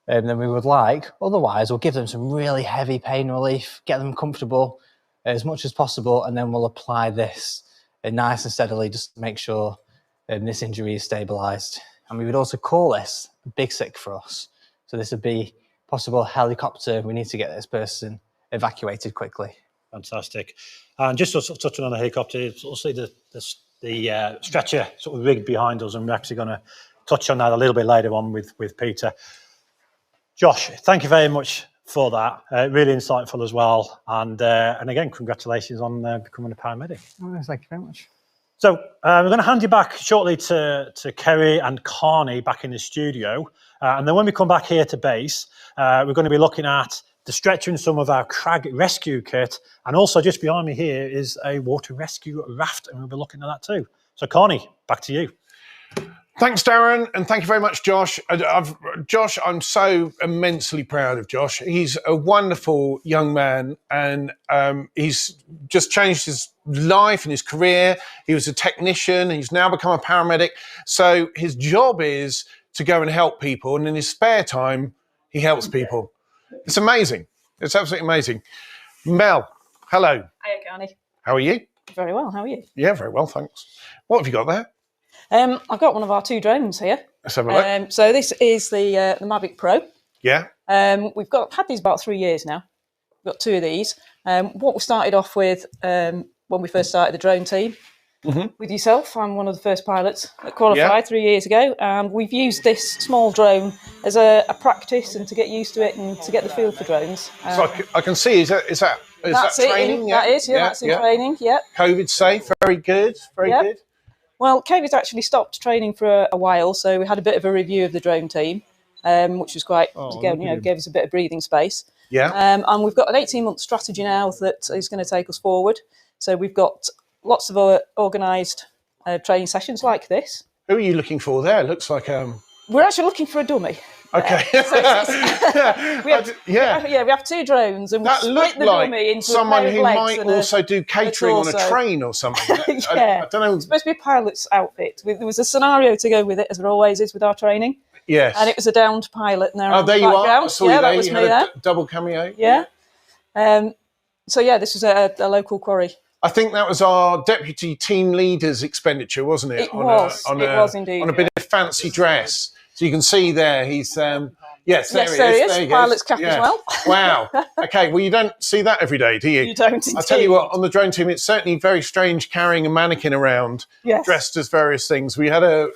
than we would like. Otherwise, we'll give them some really heavy pain relief, get them comfortable as much as possible, and then we'll apply this nice and steadily just to make sure this injury is stabilised. And we would also call this a big sick for us. So this would be possible helicopter. We need to get this person evacuated quickly. Fantastic. And just sort of touching on the helicopter, it's also the stretcher sort of rigged behind us, and we're actually going to touch on that a little bit later on with Peter. Josh, thank you very much for that. Really insightful as well. And again, congratulations on becoming a paramedic. Oh, thank you very much. So we're going to hand you back shortly to Kerry and Carney back in the studio. And then when we come back here to base, we're going to be looking at the stretcher and some of our crag rescue kit. And also just behind me here is a water rescue raft, and we'll be looking at that too. So Carney, back to you. Thanks, Darren, and thank you very much, Josh. Josh, I'm so immensely proud of Josh. He's a wonderful young man, and he's just changed his life and his career. He was a technician, and he's now become a paramedic. So his job is to go and help people, and in his spare time, he helps people. It's amazing. It's absolutely amazing. Mel, hello. Hiya, Carney. How are you? Very well. How are you? Yeah, very well, thanks. What have you got there? I've got one of our 2 drones here. Let's have a look. So this is the Mavic Pro. Yeah. We've had these about 3 years now. We've got 2 of these. What we started off with when we first started the drone team, with yourself, I'm one of the first pilots that qualified 3 years ago, and we've used this small drone as a practice and to get used to it and to get the feel for drones. So I can see, is that training? That is, that's in training, yeah. COVID safe, very good, very good. Well, COVID's actually stopped training for a while, so we had a bit of a review of the drone team, which was quite, gave us a bit of breathing space. Yeah. And we've got an 18-month strategy now that is going to take us forward. So we've got lots of organised training sessions like this. Who are you looking for there? Looks like we're actually looking for a dummy. Okay. We have 2 drones, and we split the dummy into someone a pair who of legs might also do catering on a train or something. I don't know. It's supposed to be a pilot's outfit. There was a scenario to go with it, as there always is with our training. Yes. And it was a downed pilot. Now, there you are. I saw you there. That was you me had there. a double cameo. Yeah. This was a local quarry. I think that was our deputy team leader's expenditure, wasn't it? It was indeed. On a bit of fancy dress. So you can see there, he's... Yes, there he is. There he is. Pilot's cap as well. Wow. Okay, well, you don't see that every day, do you? You don't, indeed. I tell you what, on the drone team, it's certainly very strange carrying a mannequin around dressed as various things. We had a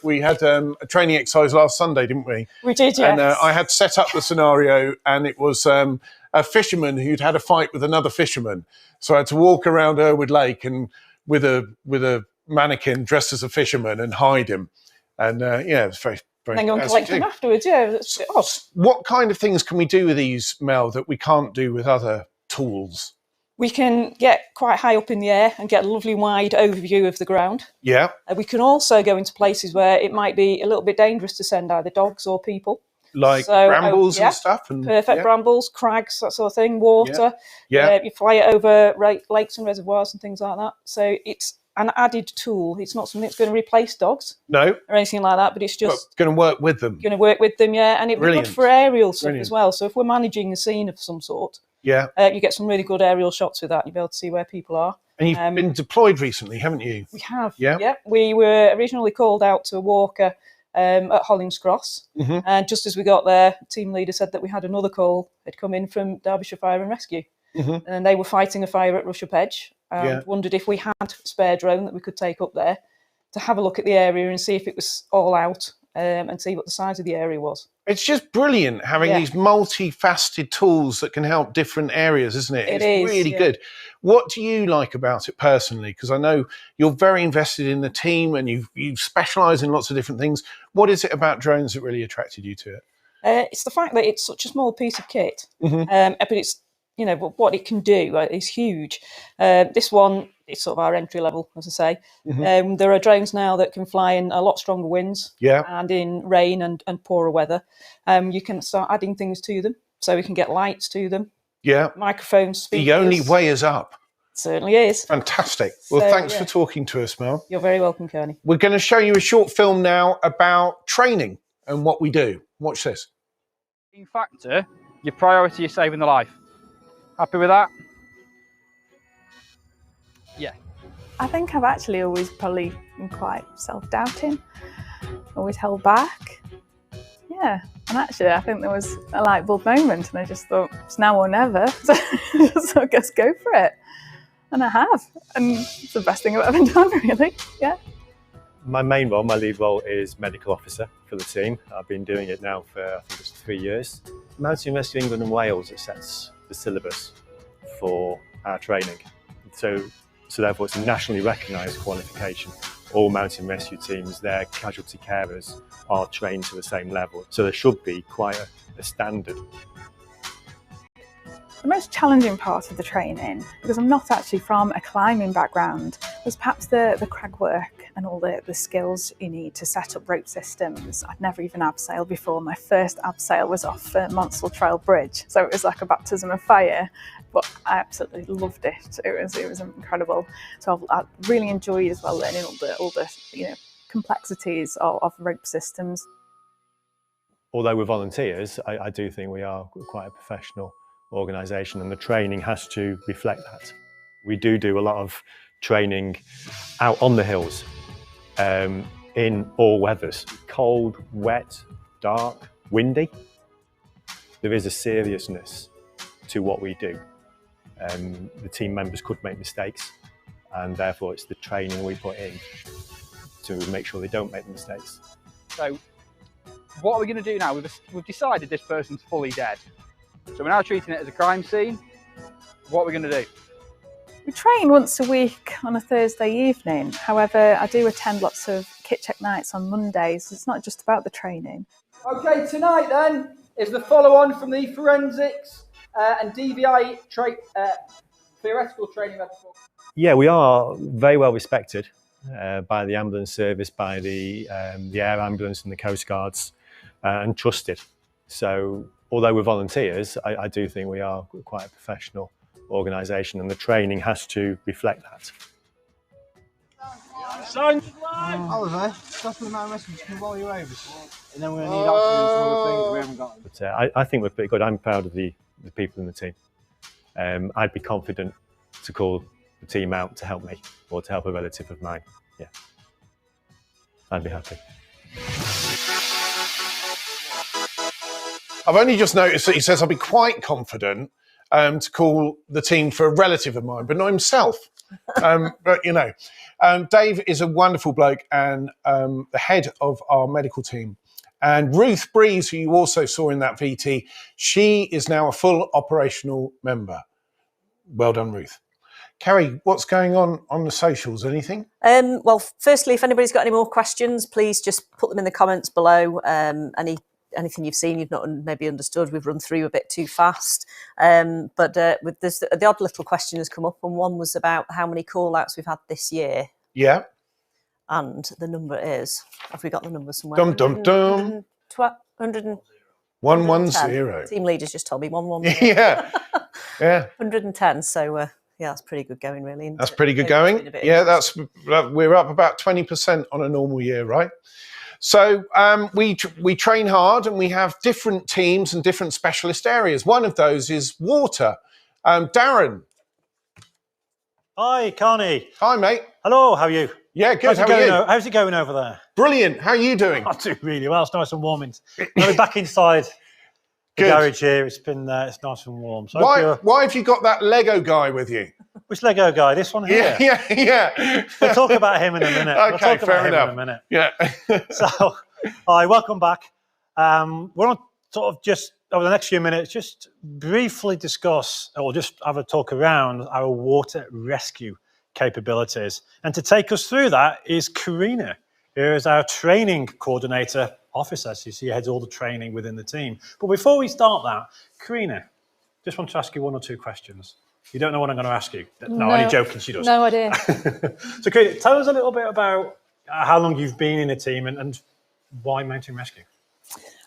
training exercise last Sunday, didn't we? We did, yes. And I had set up the scenario, and it was a fisherman who'd had a fight with another fisherman. So I had to walk around Irwood Lake and with a mannequin dressed as a fisherman and hide him. And it was very... And then go and collect them afterwards, That's odd. What kind of things can we do with these, Mel, that we can't do with other tools? We can get quite high up in the air and get a lovely wide overview of the ground. Yeah. We can also go into places where it might be a little bit dangerous to send either dogs or people. Like brambles and stuff? And, perfect, brambles, crags, that sort of thing, water. Yeah. You fly it over lakes and reservoirs and things like that. So it's an added tool. It's not something that's going to replace dogs. No. Or anything like that, but it's just going to work with them. Going to work with them, yeah. And it'd be good for aerial stuff as well. So if we're managing a scene of some sort, you get some really good aerial shots with that. You'll be able to see where people are. And you've been deployed recently, haven't you? We have. Yeah. We were originally called out to a walker at Hollingscross. And just as we got there, the team leader said that we had another call had come in from Derbyshire Fire and Rescue. And they were fighting a fire at Rushup Edge and wondered if we had a spare drone that we could take up there to have a look at the area and see if it was all out and see what the size of the area was. It's just brilliant having these multifaceted tools that can help different areas, isn't it? It's really good. What do you like about it personally? Because I know you're very invested in the team and you specialise in lots of different things. What is it about drones that really attracted you to it? It's the fact that it's such a small piece of kit, but it's, but what it can do is huge. This one is sort of our entry level, as I say. There are drones now that can fly in a lot stronger winds and in rain and poorer weather. You can start adding things to them, so we can get lights to them. Microphones, speakers. The only way is up. Certainly is. Fantastic. Well, thanks for talking to us, Mel. You're very welcome, Kearney. We're going to show you a short film now about training and what we do. Watch this. Factor, your priority is saving the life. Happy with that? Yeah. I think I've actually always probably been quite self-doubting, always held back. Yeah, and actually I think there was a light bulb moment and I just thought, it's now or never, so I guess go for it. And I have, and it's the best thing I've ever done, really, yeah. My main role, my lead role, is medical officer for the team. I've been doing it now for, I think it's 3 years. Mountain Rescue England and Wales, it sets the syllabus for our training. So therefore it's a nationally recognised qualification. All mountain rescue teams, their casualty carers are trained to the same level. So there should be quite a standard. The most challenging part of the training, because I'm not actually from a climbing background, was perhaps the crag work and all the skills you need to set up rope systems. I'd never even abseiled before. My first abseil was off Monsell Trail Bridge, so it was like a baptism of fire, but I absolutely loved it. It was incredible. So I really enjoyed as well learning all the complexities of rope systems. Although we're volunteers, I do think we are quite a professional organisation, and the training has to reflect that. We do a lot of training out on the hills in all weathers, cold, wet, dark, windy. There is a seriousness to what we do. The team members could make mistakes, and therefore it's the training we put in to make sure they don't make the mistakes. So what are we going to do now? We've decided this person's fully dead. So we're now treating it as a crime scene. What are we going to do? We train once a week on a Thursday evening. However, I do attend lots of kit check nights on Mondays. It's not just about the training. Okay, tonight then is the follow-on from the forensics and DVI theoretical training. Yeah, we are very well respected by the ambulance service, by the air ambulance and the coast guards, and trusted. So although we're volunteers, I do think we are quite a professional organisation, and the training has to reflect that. Oliver, stop the mountain rescue team while you're over, and then we're going to need oxygen and other things we haven't got. But I think we're pretty good. I'm proud of the people in the team. I'd be confident to call the team out to help me or to help a relative of mine. Yeah, I'd be happy. I've only just noticed that he says I'll be quite confident to call the team for a relative of mine, but not himself. But, Dave is a wonderful bloke and the head of our medical team. And Ruth Breeze, who you also saw in that VT, she is now a full operational member. Well done, Ruth. Carrie, what's going on the socials? Anything? Well, firstly, if anybody's got any more questions, please just put them in the comments below. Any anything you've seen you've not maybe understood, we've run through a bit too fast. But with this, the odd little question has come up, and one was about how many call-outs we've had this year. Yeah. And the number is, have we got the number somewhere? Dum, dum, dum. 110. Team leaders just told me 110. Yeah. Yeah. 110. So yeah, that's pretty good going, really. That's pretty good going. Yeah, we're up about 20% on a normal year, right? So we train hard, and we have different teams and different specialist areas. One of those is water. Darren. Hi, Carney. Hi, mate. Hello, how are you? Yeah, good. How are you? How's it going over there? Brilliant. How are you doing? I do really well. It's nice and warm. We're back inside the garage here. It's nice and warm. So why have you got that Lego guy with you? Which Lego guy? This one here? Yeah. We'll talk about him in a minute. Okay, fair enough. Yeah. So, hi, welcome back. We're on sort of just over the next few minutes, just briefly discuss or just have a talk around our water rescue capabilities. And to take us through that is Karina, who is our training coordinator officer. So she heads all the training within the team. But before we start that, Karina, just want to ask you one or two questions. You don't know what I'm going to ask you. No, only joking, she does. No idea. So Karina, tell us a little bit about how long you've been in the team and why Mountain Rescue.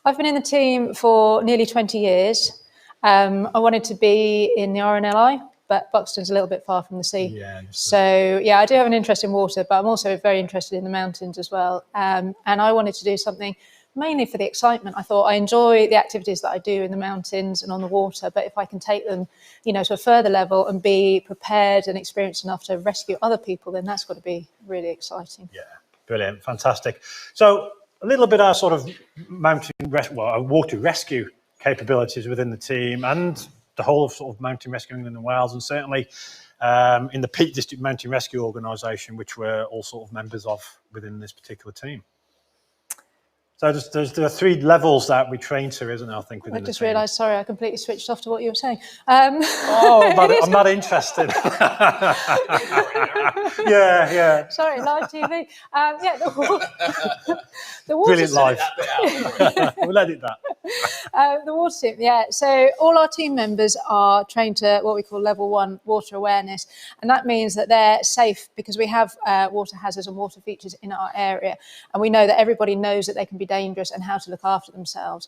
I've been in the team for nearly 20 years. I wanted to be in the RNLI, but Buxton's a little bit far from the sea. Yeah, so, yeah, I do have an interest in water, but I'm also very interested in the mountains as well. And I wanted to do something mainly for the excitement. I thought I enjoy the activities that I do in the mountains and on the water, but if I can take them, to a further level and be prepared and experienced enough to rescue other people, then that's got to be really exciting. Yeah, brilliant, fantastic. So a little bit our sort of our water rescue capabilities within the team and the whole of sort of mountain rescue in England and Wales, and certainly in the Peak District Mountain Rescue Organisation, which we're all sort of members of within this particular team. So there are 3 levels that we train to, isn't there, I think, within I just realised, sorry, I completely switched off to what you were saying. I'm not interested. Yeah. Sorry, live TV. The water Brilliant live. We'll edit that. The water team, yeah. So all our team members are trained to what we call level 1 water awareness. And that means that they're safe because we have water hazards and water features in our area. And we know that everybody knows that they can be dangerous and how to look after themselves.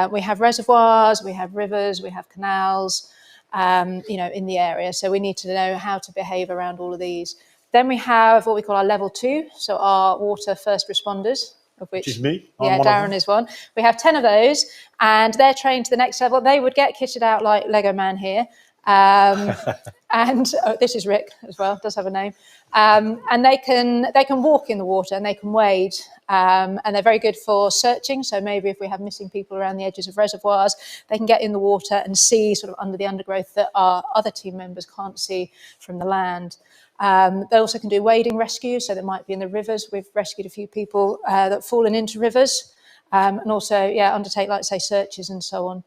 We have reservoirs, we have rivers, we have canals, in the area. So we need to know how to behave around all of these. Then we have what we call our level 2, so our water first responders, of which is me. Yeah, Darren is one. We have 10 of those, and they're trained to the next level. They would get kitted out like Lego Man here. And this is Rick as well, does have a name. And they can walk in the water and they can wade. And they're very good for searching. So maybe if we have missing people around the edges of reservoirs, they can get in the water and see sort of under the undergrowth that our other team members can't see from the land. They also can do wading rescues. So they might be in the rivers. We've rescued a few people that have fallen into rivers. And also, undertake, like say, searches and so on.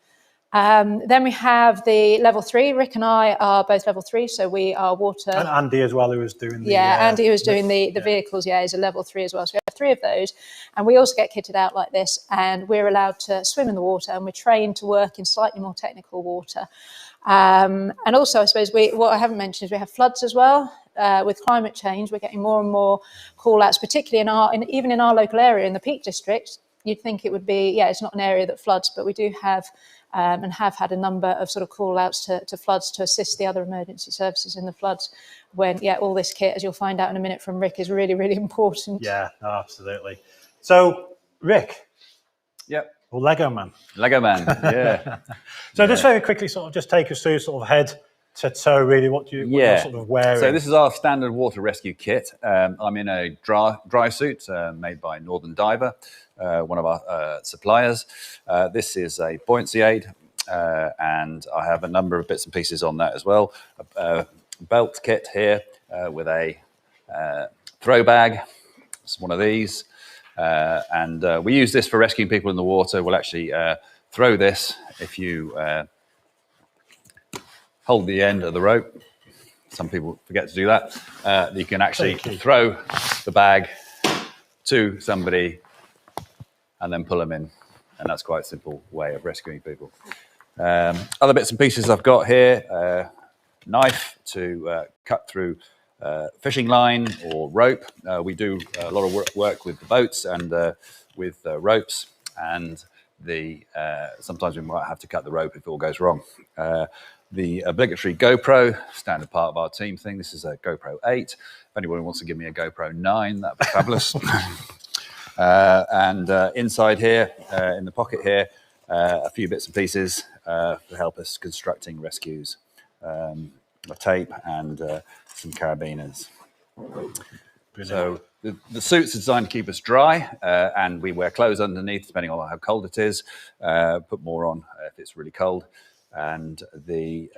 Then we have the level 3. Rick and I are both level 3, so we are water. And Andy as well, who was doing the Andy who was doing the vehicles, is a level 3 as well. So we have 3 of those, and we also get kitted out like this, and we're allowed to swim in the water, and we're trained to work in slightly more technical water. And also, I suppose what I haven't mentioned is we have floods as well. With climate change, we're getting more and more call-outs, particularly even in our local area, in the Peak District. You'd think it would be, it's not an area that floods, but we do have and have had a number of sort of call-outs to floods to assist the other emergency services in the floods when, all this kit, as you'll find out in a minute from Rick, is really, really important. Yeah, no, absolutely. So, Rick. Yep. Or Lego Man. Lego Man, yeah. So just very quickly sort of just take us through sort of head to toe, really, what you're sort of wearing. So this is our standard water rescue kit. I'm in a dry suit made by Northern Diver, one of our suppliers. This is a buoyancy aid, and I have a number of bits and pieces on that as well. A belt kit here with a throw bag. It's one of these. And we use this for rescuing people in the water. We'll actually throw this if you hold the end of the rope. Some people forget to do that. You can actually throw the bag to somebody and then pull them in. and that's quite a simple way of rescuing people. Other bits and pieces I've got here, knife to cut through fishing line or rope. We do a lot of work with the boats and with ropes, and sometimes we might have to cut the rope if it all goes wrong. The obligatory GoPro, standard part of our team thing. This is a GoPro 8. If anyone wants to give me a GoPro 9, that'd be fabulous. And inside here, in the pocket here, a few bits and pieces to help us constructing rescues. A tape and some carabiners. So the suits are designed to keep us dry, and we wear clothes underneath depending on how cold it is. Put more on if it's really cold. And the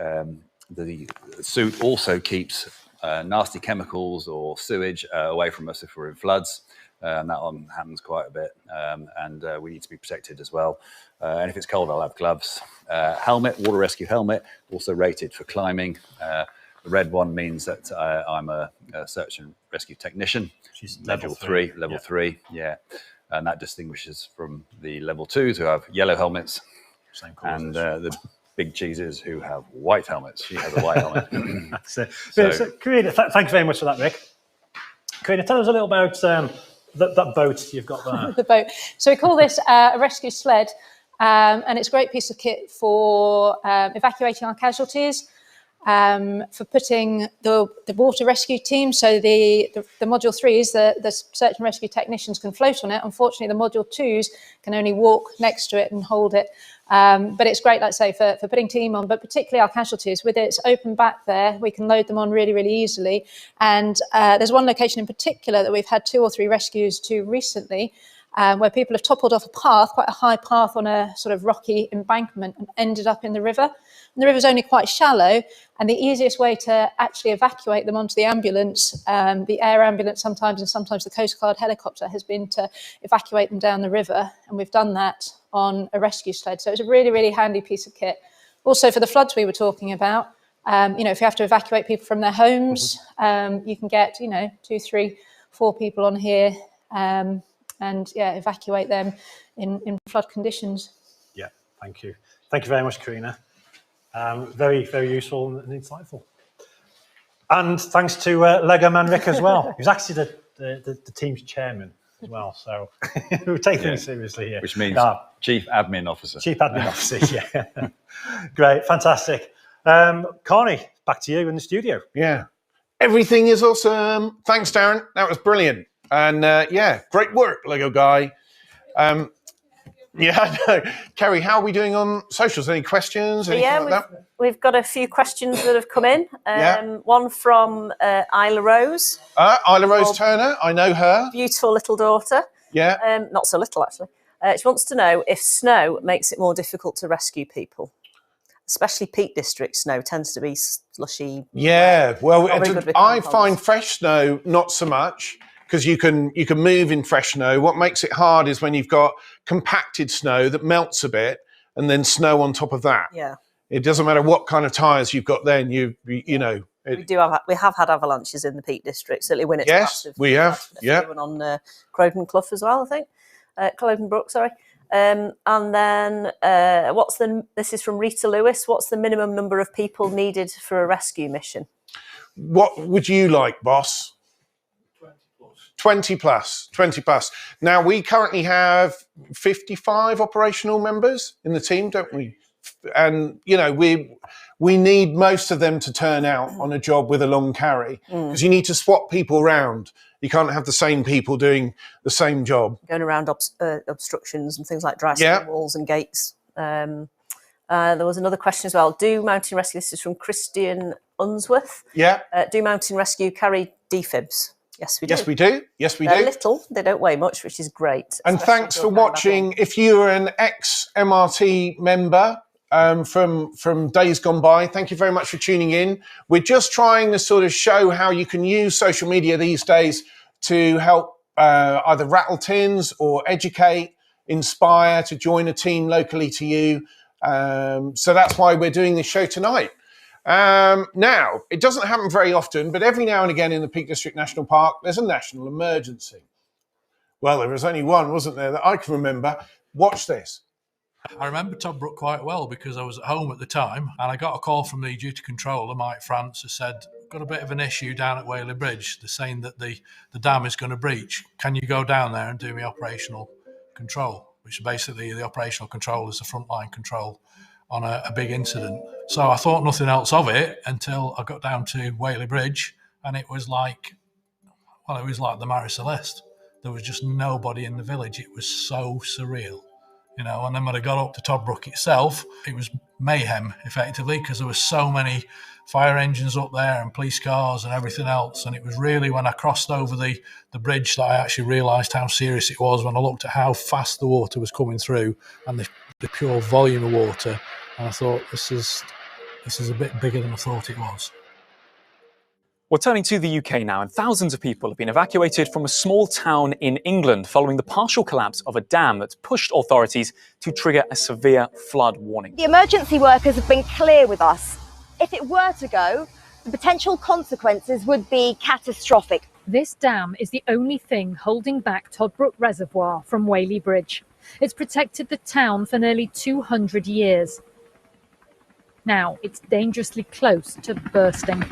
suit also keeps nasty chemicals or sewage away from us if we're in floods. And that one happens quite a bit, and we need to be protected as well. And if it's cold, I'll have gloves. Helmet, water rescue helmet, also rated for climbing. The red one means that I'm a search and rescue technician. She's level three, yeah. And that distinguishes from the level 2s who have yellow helmets, same colour, and the big cheeses who have white helmets. She has a white helmet. That's it. So Karina, thank you very much for that, Rick. Karina, tell us a little about that boat you've got there. The boat. So we call this a rescue sled, and it's a great piece of kit for evacuating our casualties, for putting the water rescue team. So the module 3s, the search and rescue technicians can float on it. Unfortunately, the module 2s can only walk next to it and hold it. But it's great, like I say, for putting team on, but particularly our casualties. With its open back there, we can load them on really, really easily. And there's one location in particular that we've had 2 or 3 rescues to recently, where people have toppled off a path, quite a high path on a sort of rocky embankment, and ended up in the river. And the river's only quite shallow, and the easiest way to actually evacuate them onto the ambulance, the air ambulance sometimes, and sometimes the Coast Guard helicopter, has been to evacuate them down the river. And we've done that on a rescue sled. So it's a really, really handy piece of kit. Also for the floods we were talking about, if you have to evacuate people from their homes, you can get, 2, 3, 4 people on here, and evacuate them in flood conditions. Yeah, thank you. Thank you very much, Karina. Very, very useful and insightful. And thanks to Lego Man Rick as well. He's actually the team's chairman as well, so we're taking things seriously here. Which means Chief Admin Officer. Chief Admin Officer, yeah. Great, fantastic. Carney, back to you in the studio. Yeah. Everything is awesome. Thanks, Darren. That was brilliant. And great work, Lego guy. Kerry, how are we doing on socials? Any questions? We've got a few questions that have come in. One from Isla Rose. Isla Rose Turner, I know her. Beautiful little daughter. Yeah. Not so little, actually. She wants to know if snow makes it more difficult to rescue people. Especially Peak District snow tends to be slushy. Yeah, well, I find fresh snow not so much, because you can move in fresh snow. What makes it hard is when you've got compacted snow that melts a bit and then snow on top of that. Yeah. It doesn't matter what kind of tyres you've got then, we have had avalanches in the Peak District, certainly when it's yes, we have. Yeah. One on Crowden Clough as well, I think. Crowden Brook, sorry. And then this is from Rita Lewis. What's the minimum number of people needed for a rescue mission? What would you like, boss? 20 plus. Now, we currently have 55 operational members in the team, don't we? And, we need most of them to turn out on a job with a long carry, because you need to swap people around. You can't have the same people doing the same job. Going around obstructions and things like dry stone walls and gates. There was another question as well. Do mountain rescue, this is from Christian Unsworth. Yeah. Do mountain rescue carry defibs? Yes, we do. Yes, we do. They're little. They don't weigh much, which is great. And thanks for watching. If you're an ex-MRT member from days gone by, thank you very much for tuning in. We're just trying to sort of show how you can use social media these days to help either rattle tins or educate, inspire, to join a team locally to you. So that's why we're doing this show tonight. Now, it doesn't happen very often, but every now and again in the Peak District National Park, there's a national emergency. Well, there was only one, wasn't there, that I can remember. Watch this. I remember Toddbrook quite well because I was at home at the time and I got a call from the duty controller, Mike France, who said, got a bit of an issue down at Whaley Bridge. They're saying that the dam is going to breach. Can you go down there and do me operational control? Which basically the operational control is the frontline control on a big incident. So I thought nothing else of it until I got down to Whaley Bridge and it was like, well, it was like the Mare Celeste. There was just nobody in the village. It was so surreal. You know, and then when I got up to Toddbrook itself, it was mayhem, effectively, because there were so many fire engines up there and police cars and everything else. And it was really when I crossed over the bridge that I actually realised how serious it was when I looked at how fast the water was coming through and the pure volume of water. And I thought, this is a bit bigger than I thought it was. We're turning to the UK now, and thousands of people have been evacuated from a small town in England following the partial collapse of a dam that's pushed authorities to trigger a severe flood warning. The emergency workers have been clear with us. If it were to go, the potential consequences would be catastrophic. This dam is the only thing holding back Toddbrook Reservoir from Whaley Bridge. It's protected the town for nearly 200 years. Now it's dangerously close to bursting.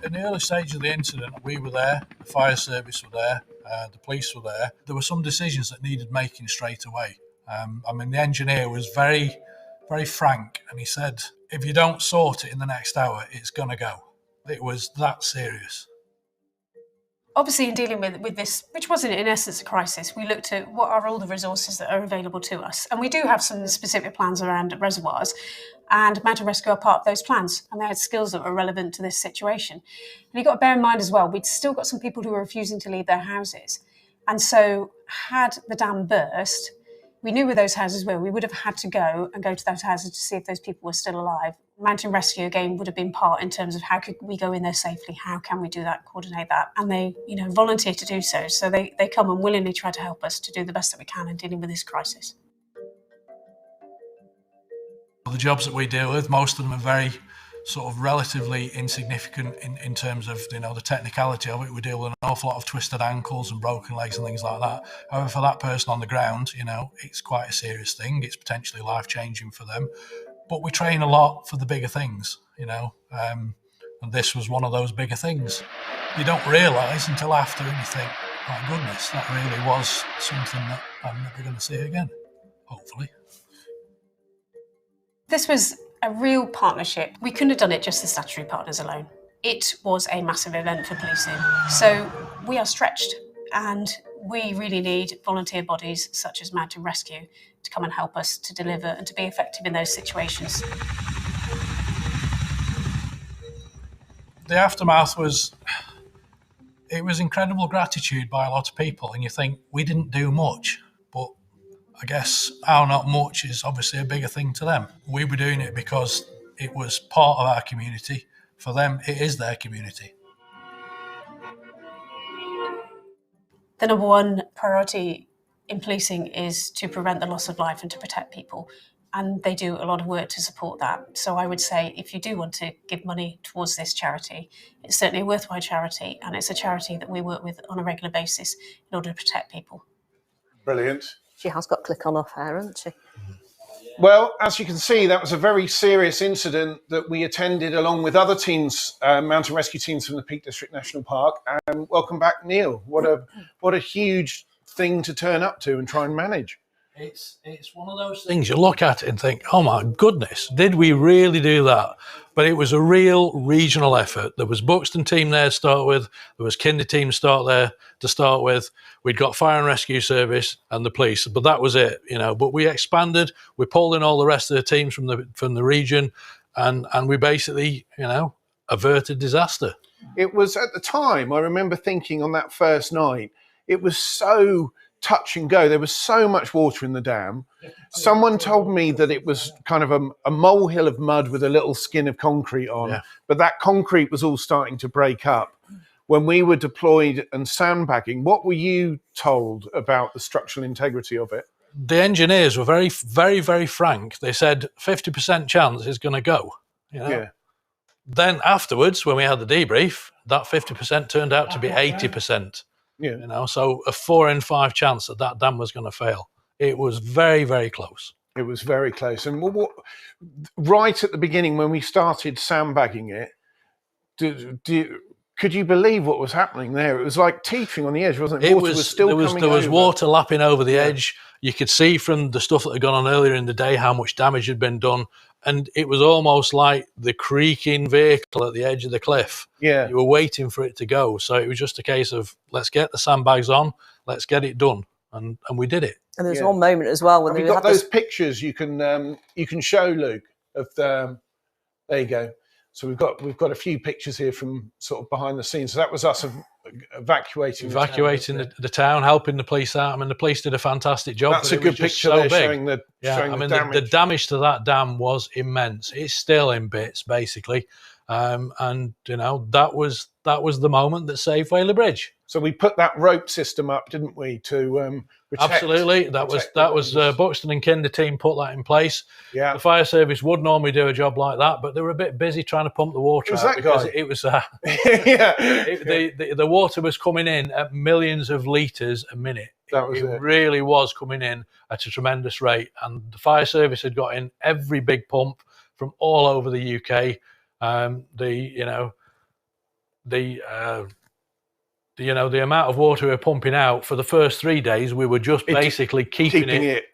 In the early stage of the incident, we were there, the fire service were there, the police were there. There were some decisions that needed making straight away. I mean, the engineer was very, very frank, and he said, if you don't sort it in the next hour, it's going to go. It was that serious. Obviously, in dealing with this, which wasn't in essence a crisis, we looked at what are all the resources that are available to us. And we do have some specific plans around reservoirs, and Mountain Rescue are part of those plans, and they had skills that were relevant to this situation. And you've got to bear in mind as well, we'd still got some people who were refusing to leave their houses. And so had the dam burst, we knew where those houses were. We would have had to go to those houses to see if those people were still alive. Mountain Rescue, again, would have been part in terms of how could we go in there safely? How can we do that, coordinate that? And they, volunteer to do so. So they come and willingly try to help us to do the best that we can in dealing with this crisis. The jobs that we deal with, most of them are very sort of relatively insignificant in terms of, the technicality of it. We deal with an awful lot of twisted ankles and broken legs and things like that. However, for that person on the ground, it's quite a serious thing. It's potentially life-changing for them. But we train a lot for the bigger things, and this was one of those bigger things. You don't realise until after, and you think, my goodness, that really was something that I'm never going to see again, hopefully. This was a real partnership. We couldn't have done it just the statutory partners alone. It was a massive event for policing. So we are stretched, and we really need volunteer bodies such as Mountain Rescue to come and help us to deliver and to be effective in those situations. The aftermath was incredible gratitude by a lot of people, and you think, we didn't do much, but I guess our not much is obviously a bigger thing to them. We were doing it because it was part of our community. For them, it is their community. The number one priority in policing is to prevent the loss of life and to protect people. And they do a lot of work to support that. So I would say if you do want to give money towards this charity, it's certainly a worthwhile charity, and it's a charity that we work with on a regular basis in order to protect people. Brilliant. She has got click on off hair, hasn't she? Well, as you can see, that was a very serious incident that we attended along with other teams, mountain rescue teams from the Peak District National Park. And welcome back, Neil. What a huge thing to turn up to and try and manage. It's one of those things you look at it and think, oh my goodness, did we really do that? But it was a real regional effort. There was Buxton team there to start with. There was Kinder team to start with. We'd got fire and rescue service and the police, but that was it, But we expanded. We pulled in all the rest of the teams from the region, and we basically, averted disaster. It was at the time, I remember thinking on that first night, it was so touch and go. There was so much water in the dam. Someone told me that it was kind of a molehill of mud with a little skin of concrete on, but that concrete was all starting to break up. When we were deployed and sandbagging, what were you told about the structural integrity of it? The engineers were very, very, very frank. They said 50% chance is going to go. Yeah. Then afterwards, when we had the debrief, that 50% turned out to be 80%. Yeah. You know, so a 4 in 5 chance that that dam was going to fail. It was very, very close. It was very close. And right at the beginning, when we started sandbagging it, could you believe what was happening there? It was like teetering on the edge, wasn't it? Water was still coming there was over. water lapping over the edge. You could see from the stuff that had gone on earlier in the day how much damage had been done. And it was almost like the creaking vehicle at the edge of the cliff. Yeah. You were waiting for it to go. So it was just a case of, let's get the sandbags on, let's get it done. And we did it. And there's one moment as well when we got those pictures you can show, Luke, of the. There you go. So we've got a few pictures here from sort of behind the scenes. So that was us evacuating the town, helping the police out. I mean, the police did a fantastic job. That's a good picture there, showing the damage. The damage to that dam was immense. It's still in bits, basically. And you know, that was the moment that saved Whaley Bridge. So we put that rope system up, didn't we, to protect? Absolutely. That was Buxton and Kinder team put that in place. Yeah. The fire service would normally do a job like that, but they were a bit busy trying to pump the water out because it was the water was coming in at millions of litres a minute. It really was coming in at a tremendous rate, and the fire service had got in every big pump from all over the UK. The amount of water we were pumping out for the first 3 days, we were just basically keeping it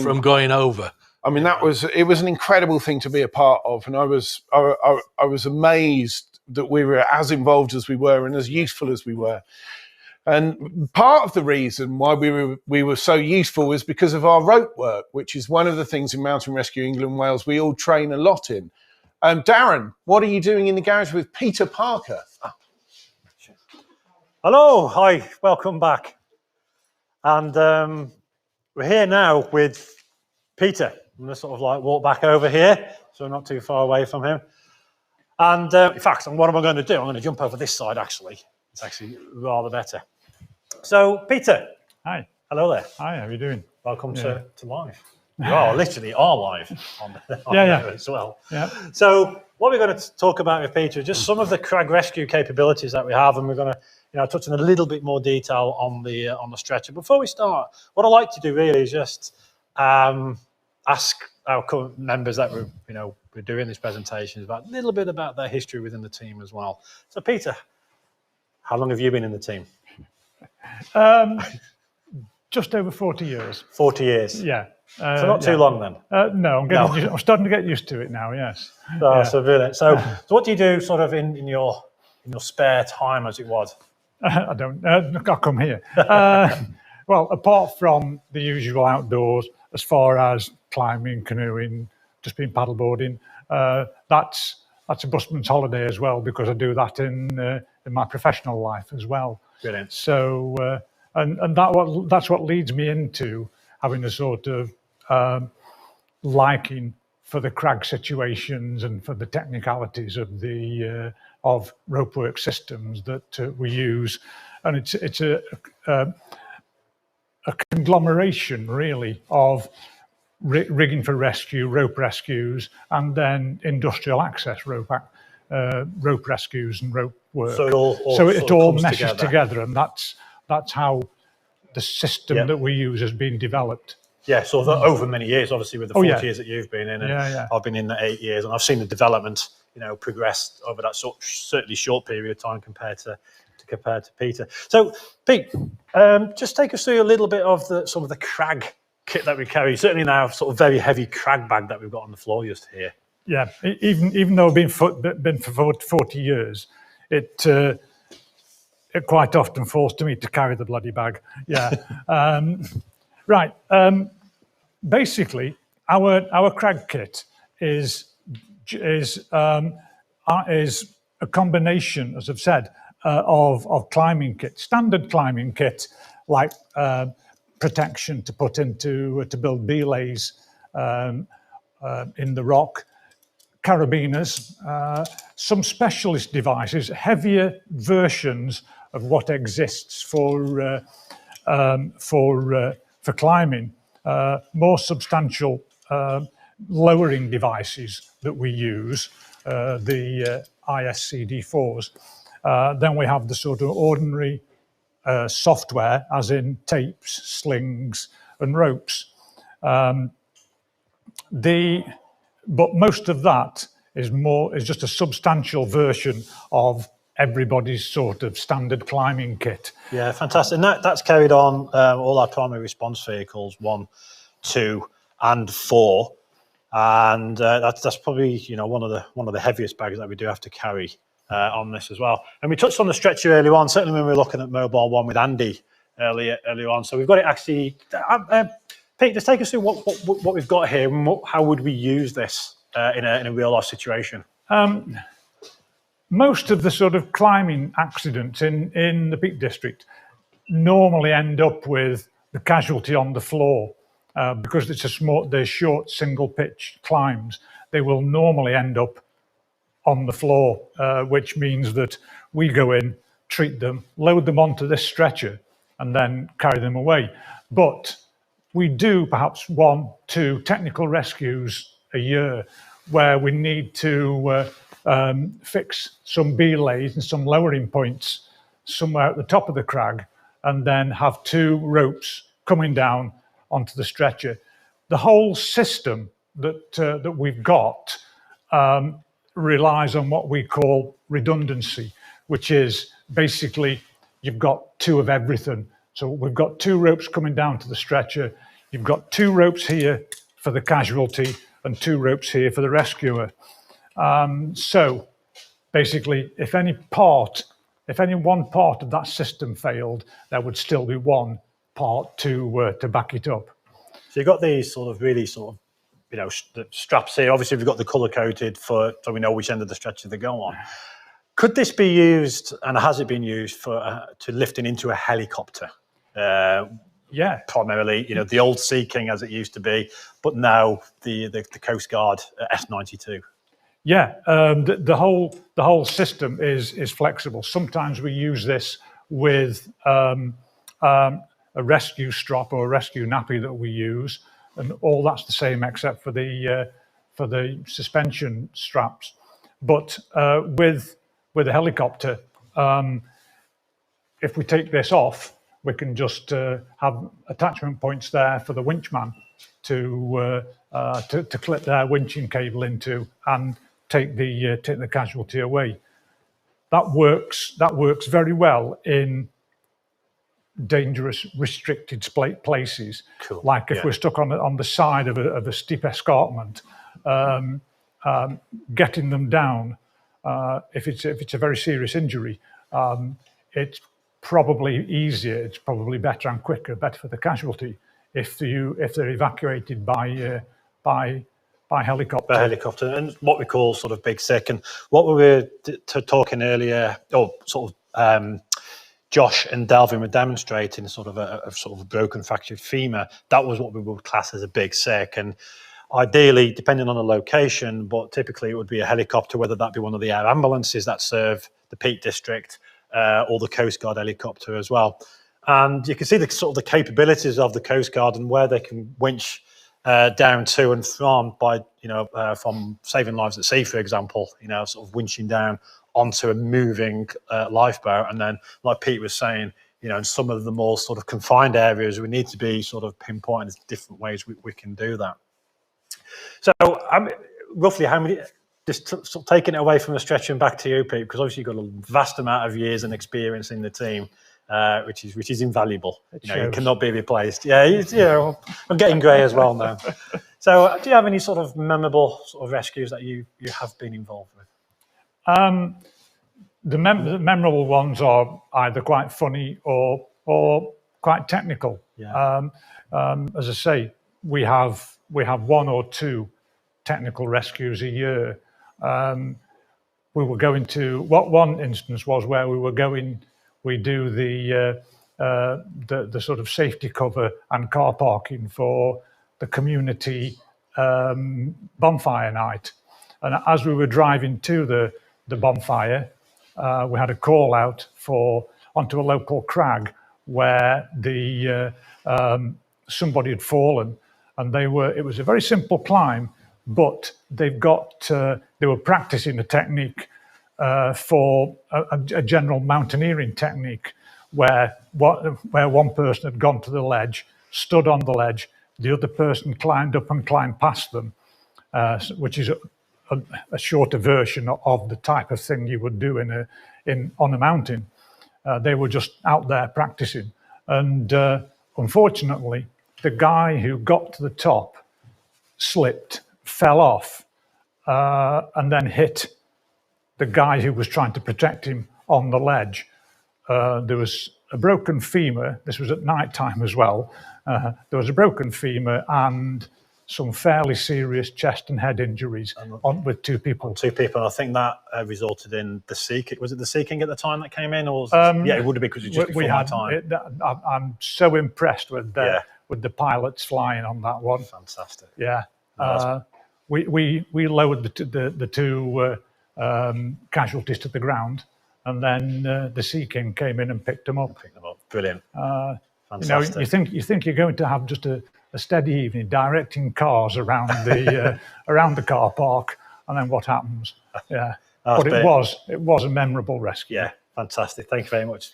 from going over. I mean, it was an incredible thing to be a part of, and I was amazed that we were as involved as we were and as useful as we were. And part of the reason why we were so useful is because of our rope work, which is one of the things in Mountain Rescue England and Wales we all train a lot in. Darren, what are you doing in the garage with Peter Parker? Hello, hi, welcome back. And we're here now with Peter. I'm going to sort of like walk back over here, so I'm not too far away from him. And in fact, what am I going to do? I'm going to jump over this side, actually. It's actually rather better. So, Peter. Hi. Hello there. Hi, how are you doing? Welcome to live. You are literally live on there as well. Yeah. So, what we're going to talk about with Peter is just some of the crag rescue capabilities that we have, and we're going to touch in a little bit more detail on the stretcher. Before we start, what I like to do really is just ask our current members that we're doing these presentations about a little bit about their history within the team as well. So, Peter, how long have you been in the team? Just over 40 years. 40 years? Yeah. So not too long then? No, I'm starting to get used to it now, yes. So brilliant. So what do you do sort of in your spare time, as it was? I don't. I'll come here. Well, apart from the usual outdoors, as far as climbing, canoeing, just been paddleboarding, that's a busman's holiday as well, because I do that in my professional life as well. Brilliant. So that's what leads me into having a sort of liking for the crag situations and for the technicalities of the of ropework systems that we use, and it's a conglomeration really of rigging for rescue, rope rescues, and then industrial access rope rescues and rope work. So it all meshes together, and that's how the system that we use has been developed. Yeah, so over many years, obviously, with the 40 years that you've been in, and I've been in the 8 years, and I've seen the development, progress over that certainly short period of time compared to Peter. So, Pete, just take us through a little bit of some of the crag kit that we carry. Certainly now, sort of very heavy crag bag that we've got on the floor just here. Yeah, even though I've been for 40 years, it quite often falls to me to carry the bloody bag. Yeah. Right. Basically, our crag kit is a combination, as I've said, of climbing kit, standard climbing kit, like protection to put into to build belays in the rock, carabiners, some specialist devices, heavier versions of what exists for climbing, more substantial lowering devices that we use, the ISCD4s. Then we have the sort of ordinary software, as in tapes, slings, and ropes. But most of that is just a substantial version of everybody's sort of standard climbing kit. Yeah, fantastic. And that's carried on all our primary response vehicles, 1, 2, and 4. And that's probably one of the heaviest bags that we do have to carry on this as well. And we touched on the stretcher earlier on, certainly when we were looking at Mobile 1 with Andy earlier on. So we've got it actually. Pete, just take us through what we've got here and how would we use this in a real life situation. Most of the sort of climbing accidents in the Peak District normally end up with the casualty on the floor because they're short single pitch climbs. They will normally end up on the floor, which means that we go in, treat them, load them onto this stretcher, and then carry them away. But we do perhaps 1, 2 technical rescues a year where we need to fix some belays and some lowering points somewhere at the top of the crag, and then have 2 ropes coming down onto the stretcher. The whole system that we've got relies on what we call redundancy, which is basically you've got 2 of everything. So we've got 2 ropes coming down to the stretcher. You've got 2 ropes here for the casualty and 2 ropes here for the rescuer. So basically, if any one part of that system failed, there would still be one part to back it up. So you've got these really the straps here. Obviously, we've got the colour coded so we know which end of the stretcher they go on. Could this be used, and has it been used to lifting into a helicopter? Yeah, primarily, the old Sea King as it used to be, but now the Coast Guard S92. Yeah, the whole system is flexible. Sometimes we use this with a rescue strap or a rescue nappy that we use, and all that's the same except for the suspension straps. But with a helicopter, if we take this off, we can just have attachment points there for the winchman to clip their winching cable into and take the casualty away. That works very well in dangerous, restricted places. Cool. Like if we're stuck on the side of a steep escarpment, getting them down. If it's a very serious injury, it's probably easier. It's probably better and quicker, better for the casualty if they're evacuated by helicopter. By helicopter, and what we call sort of big sick. And what we were talking earlier, Josh and Delvin were demonstrating sort of a broken, fractured femur. That was what we would class as a big sick. And ideally, depending on the location, but typically it would be a helicopter, whether that be one of the air ambulances that serve the Peak District or the Coast Guard helicopter as well. And you can see the sort of the capabilities of the Coast Guard and where they can winch down to and from from saving lives at sea, for example, sort of winching down onto a moving lifeboat. And then, like Pete was saying, in some of the more sort of confined areas, we need to be sort of pinpointing different ways we can do that. So, roughly how many, just sort of taking it away from the stretcher and back to you, Pete, because obviously you've got a vast amount of years and experience in the team, which is invaluable. You cannot be replaced. Yeah, I'm getting grey as well now. So, do you have any sort of memorable sort of rescues that you have been involved with? The memorable ones are either quite funny or quite technical. Yeah. As I say, we have 1 or 2 technical rescues a year. We were going to one instance was where we do the sort of safety cover and car parking for the community bonfire night. And as we were driving to the bonfire, we had a call out onto a local crag where somebody had fallen, and it was a very simple climb, but they were practicing a technique for a general mountaineering technique where one person had gone to the ledge, stood on the ledge, the other person climbed up and climbed past them, which is a shorter version of the type of thing you would do on a mountain. They were just out there practicing. And unfortunately, the guy who got to the top slipped, fell off, and then hit the guy who was trying to protect him on the ledge. There was a broken femur. This was at night time as well. There was a broken femur and some fairly serious chest and head injuries with two people. I think that resulted in the Sea King. Was it the Sea King at the time that came in? Or yeah, it would have been because it was just before my time. I'm so impressed with the pilots flying on that one. Fantastic. Yeah. We lowered the two casualties to the ground, and then the Sea King came in and picked them up. Brilliant. Fantastic. You think you're going to have just a steady evening directing cars around the around the car park, and then what happens? Yeah, but it was a memorable rescue. Yeah, fantastic. Thank you very much.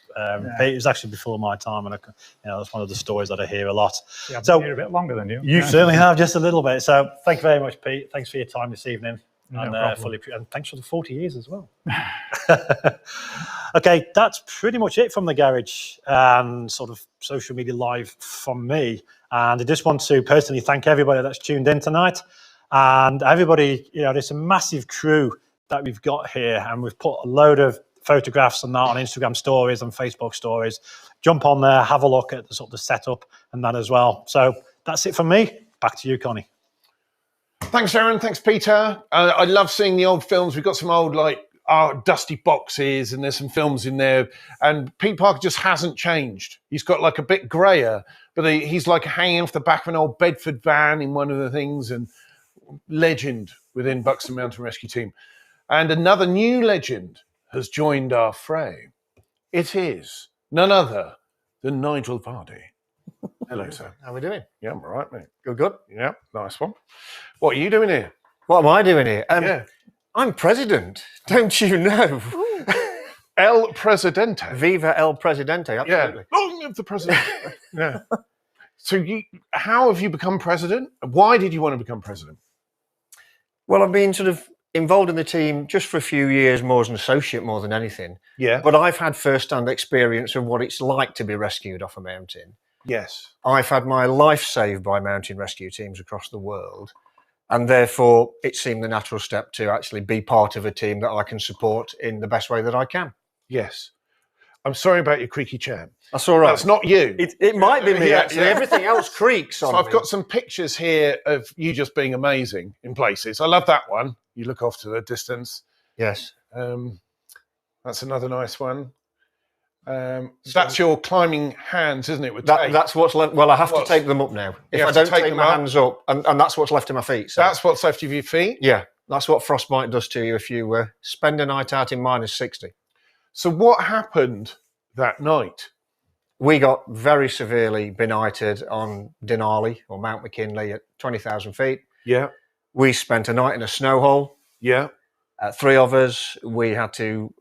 Pete, it was actually before my time, and that's one of the stories that I hear a lot. Yeah, I've been here a bit longer than you. You certainly have, just a little bit. So thank you very much, Pete. Thanks for your time this evening. And thanks for the 40 years as well. Okay, that's pretty much it from the garage and sort of social media live from me. And I just want to personally thank everybody that's tuned in tonight. And everybody, there's a massive crew that we've got here, and we've put a load of photographs and that on Instagram stories and Facebook stories. Jump on there, have a look at the sort of setup and that as well. So that's it from me. Back to you, Connie. Thanks, Aaron. Thanks, Peter. I love seeing the old films. We've got some old, dusty boxes, and there's some films in there. And Pete Parker just hasn't changed. He's got a bit grayer, but he's hanging off the back of an old Bedford van in one of the things, and legend within Buxton Mountain Rescue Team. And another new legend has joined our fray. It is none other than Nigel Vardy. Hello, sir. How are we doing? Yeah, I'm all right, mate. Good. Yeah, nice one. What are you doing here? What am I doing here? I'm president. Don't you know? El Presidente. Viva El Presidente, absolutely. Yeah. Long live the president. Yeah. So how have you become president? Why did you want to become president? Well, I've been sort of involved in the team just for a few years, more as an associate more than anything. Yeah. But I've had first-hand experience of what it's like to be rescued off a mountain. Yes. I've had my life saved by mountain rescue teams across the world, and therefore it seemed the natural step to actually be part of a team that I can support in the best way that I can. Yes. I'm sorry about your creaky chair. That's all right. That's not you. It might be me, actually. Everything else creaks on So I've me. got some pictures here of you just being amazing in places. I love that one. You look off to the distance. Yes. That's another nice one. That's your climbing hands, isn't it? With tape? That's what's left. Well, I have to take them up now. If I don't take my hands up, and that's what's left of my feet. So. That's what's left of your feet? Yeah. That's what frostbite does to you if you spend a night out in -60. So what happened that night? We got very severely benighted on Denali or Mount McKinley at 20,000 feet. Yeah. We spent a night in a snow hole. Yeah. 3 of us. We had to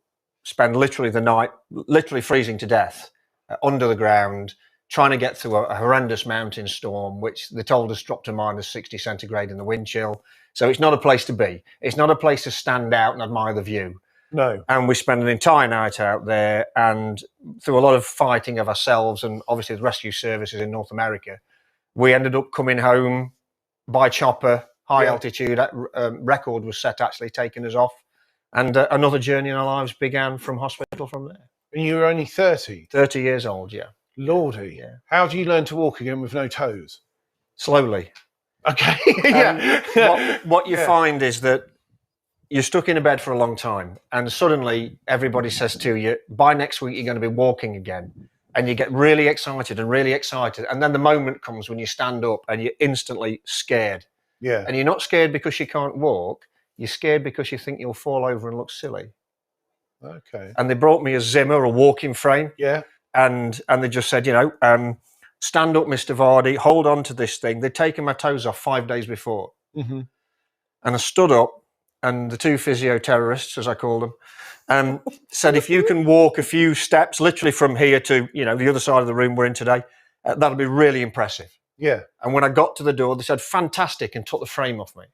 spend literally the night, literally freezing to death under the ground, trying to get through a horrendous mountain storm, which they told us dropped to -60 centigrade in the wind chill. So it's not a place to be. It's not a place to stand out and admire the view. No. And we spent an entire night out there, and through a lot of fighting of ourselves and obviously the rescue services in North America, we ended up coming home by chopper, high altitude. Record was set, actually taking us off. And another journey in our lives began from hospital from there. And you were only 30? 30 years old, yeah. Lordy. Yeah. How do you learn to walk again with no toes? Slowly. Okay. Yeah. What you find is that you're stuck in a bed for a long time, and suddenly everybody says to you, by next week you're going to be walking again. And you get really excited and really excited. And then the moment comes when you stand up and you're instantly scared. Yeah. And you're not scared because you can't walk. You're scared because you think you'll fall over and look silly. Okay. And they brought me a Zimmer, a walking frame. Yeah. And they just said, stand up, Mr. Vardy, hold on to this thing. They'd taken my toes off 5 days before. Mm-hmm. And I stood up, and the two physio-terrorists, as I call them, said if you can walk a few steps, literally from here to the other side of the room we're in today, that'll be really impressive. Yeah. And when I got to the door, they said, fantastic, and took the frame off me.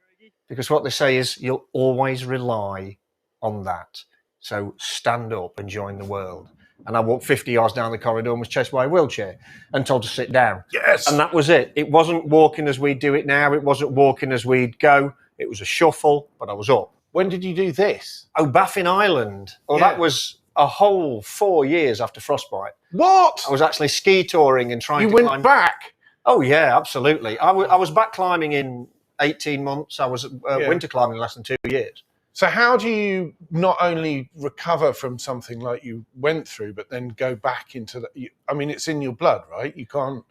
Because what they say is you'll always rely on that. So stand up and join the world. And I walked 50 yards down the corridor and was chased by a wheelchair and told to sit down. Yes. And that was it. It wasn't walking as we do it now. It wasn't walking as we'd go. It was a shuffle, but I was up. When did you do this? Oh, Baffin Island. Oh, Yeah. that was a whole 4 years after frostbite. What? I was actually ski touring and trying You to went climb. back? Oh, yeah, absolutely. I was back climbing in 18 months. I was winter climbing in less than 2 years. So how do you not only recover from something like you went through, but then go back into the... I mean, it's in your blood, right? You can't...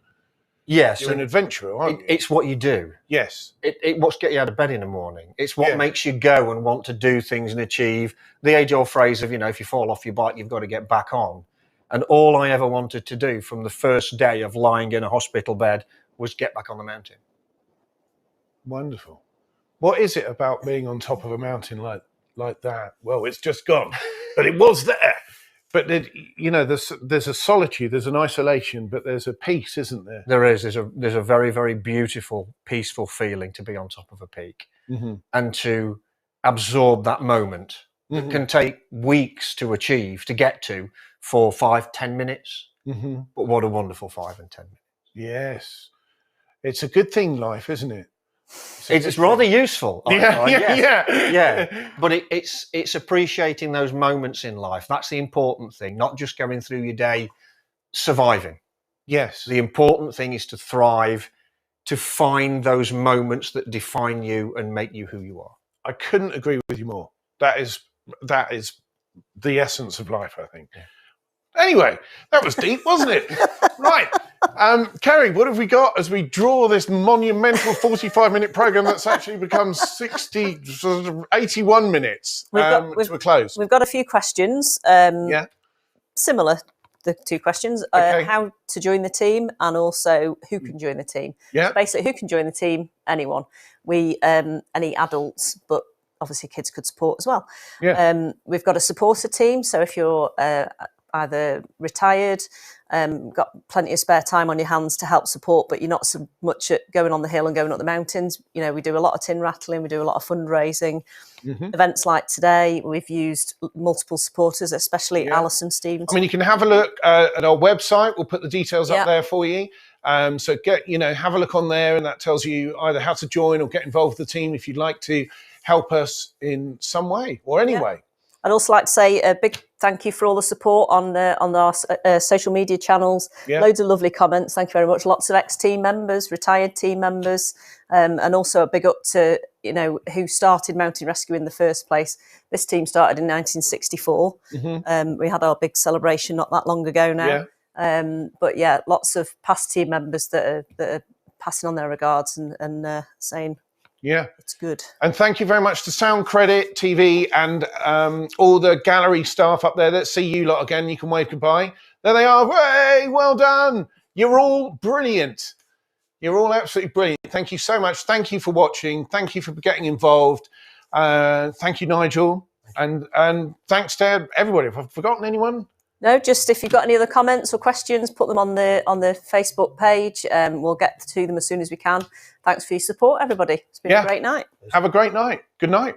Yes. You're an adventurer, aren't you? It's what you do. Yes. It what's get you out of bed in the morning. It's what makes you go and want to do things and achieve. The age-old phrase of, if you fall off your bike, you've got to get back on. And all I ever wanted to do from the first day of lying in a hospital bed was get back on the mountain. Wonderful. What is it about being on top of a mountain like that? Well, it's just gone, but it was there. But there's a solitude, there's an isolation, but there's a peace, isn't there? There is. There's a very, very beautiful, peaceful feeling to be on top of a peak and to absorb that moment. It can take weeks to achieve, to get to, for 5-10 minutes. But what a wonderful 5 and 10 minutes. Yes. It's a good thing, life, isn't it? It's rather useful. Yeah. But it's appreciating those moments in life. That's the important thing, not just going through your day surviving. Yes. The important thing is to thrive, to find those moments that define you and make you who you are. I couldn't agree with you more. That is the essence of life, I think. Yeah. Anyway, that was deep, wasn't it? Right. Kerry, what have we got as we draw this monumental 45-minute programme that's actually become 81 minutes to a close? We've got a few questions. Similar, the two questions. Okay. How to join the team and also who can join the team. Yeah. So basically, who can join the team? Anyone. Any adults, but obviously kids could support as well. Yeah. We've got a supporter team. So if you're either retired, got plenty of spare time on your hands to help support, but you're not so much at going on the hill and going up the mountains. We do a lot of tin rattling, we do a lot of fundraising. Events like today, we've used multiple supporters, especially Alison Stevens. I mean, you can have a look at our website. We'll put the details up there for you. So have a look on there, and that tells you either how to join or get involved with the team if you'd like to help us in some way or any way. I'd also like to say a big thank you for all the support on our social media channels. Yeah. Loads of lovely comments. Thank you very much. Lots of ex-team members, retired team members, and also a big up to who started mountain rescue in the first place. This team started in 1964. We had our big celebration not that long ago now. But yeah, lots of past team members that are passing on their regards and saying. Yeah, it's good. And thank you very much to Sound Credit TV and all the gallery staff up there. Let's see you lot again. You can wave goodbye. There they are. Hey, well done. You're all brilliant. You're all absolutely brilliant. Thank you so much. Thank you for watching. Thank you for getting involved. Thank you, Nigel. And thanks to everybody. Have I forgotten anyone? No, just if you've got any other comments or questions, put them on the Facebook page. We'll get to them as soon as we can. Thanks for your support, everybody. It's been a great night. Have a great night. Good night.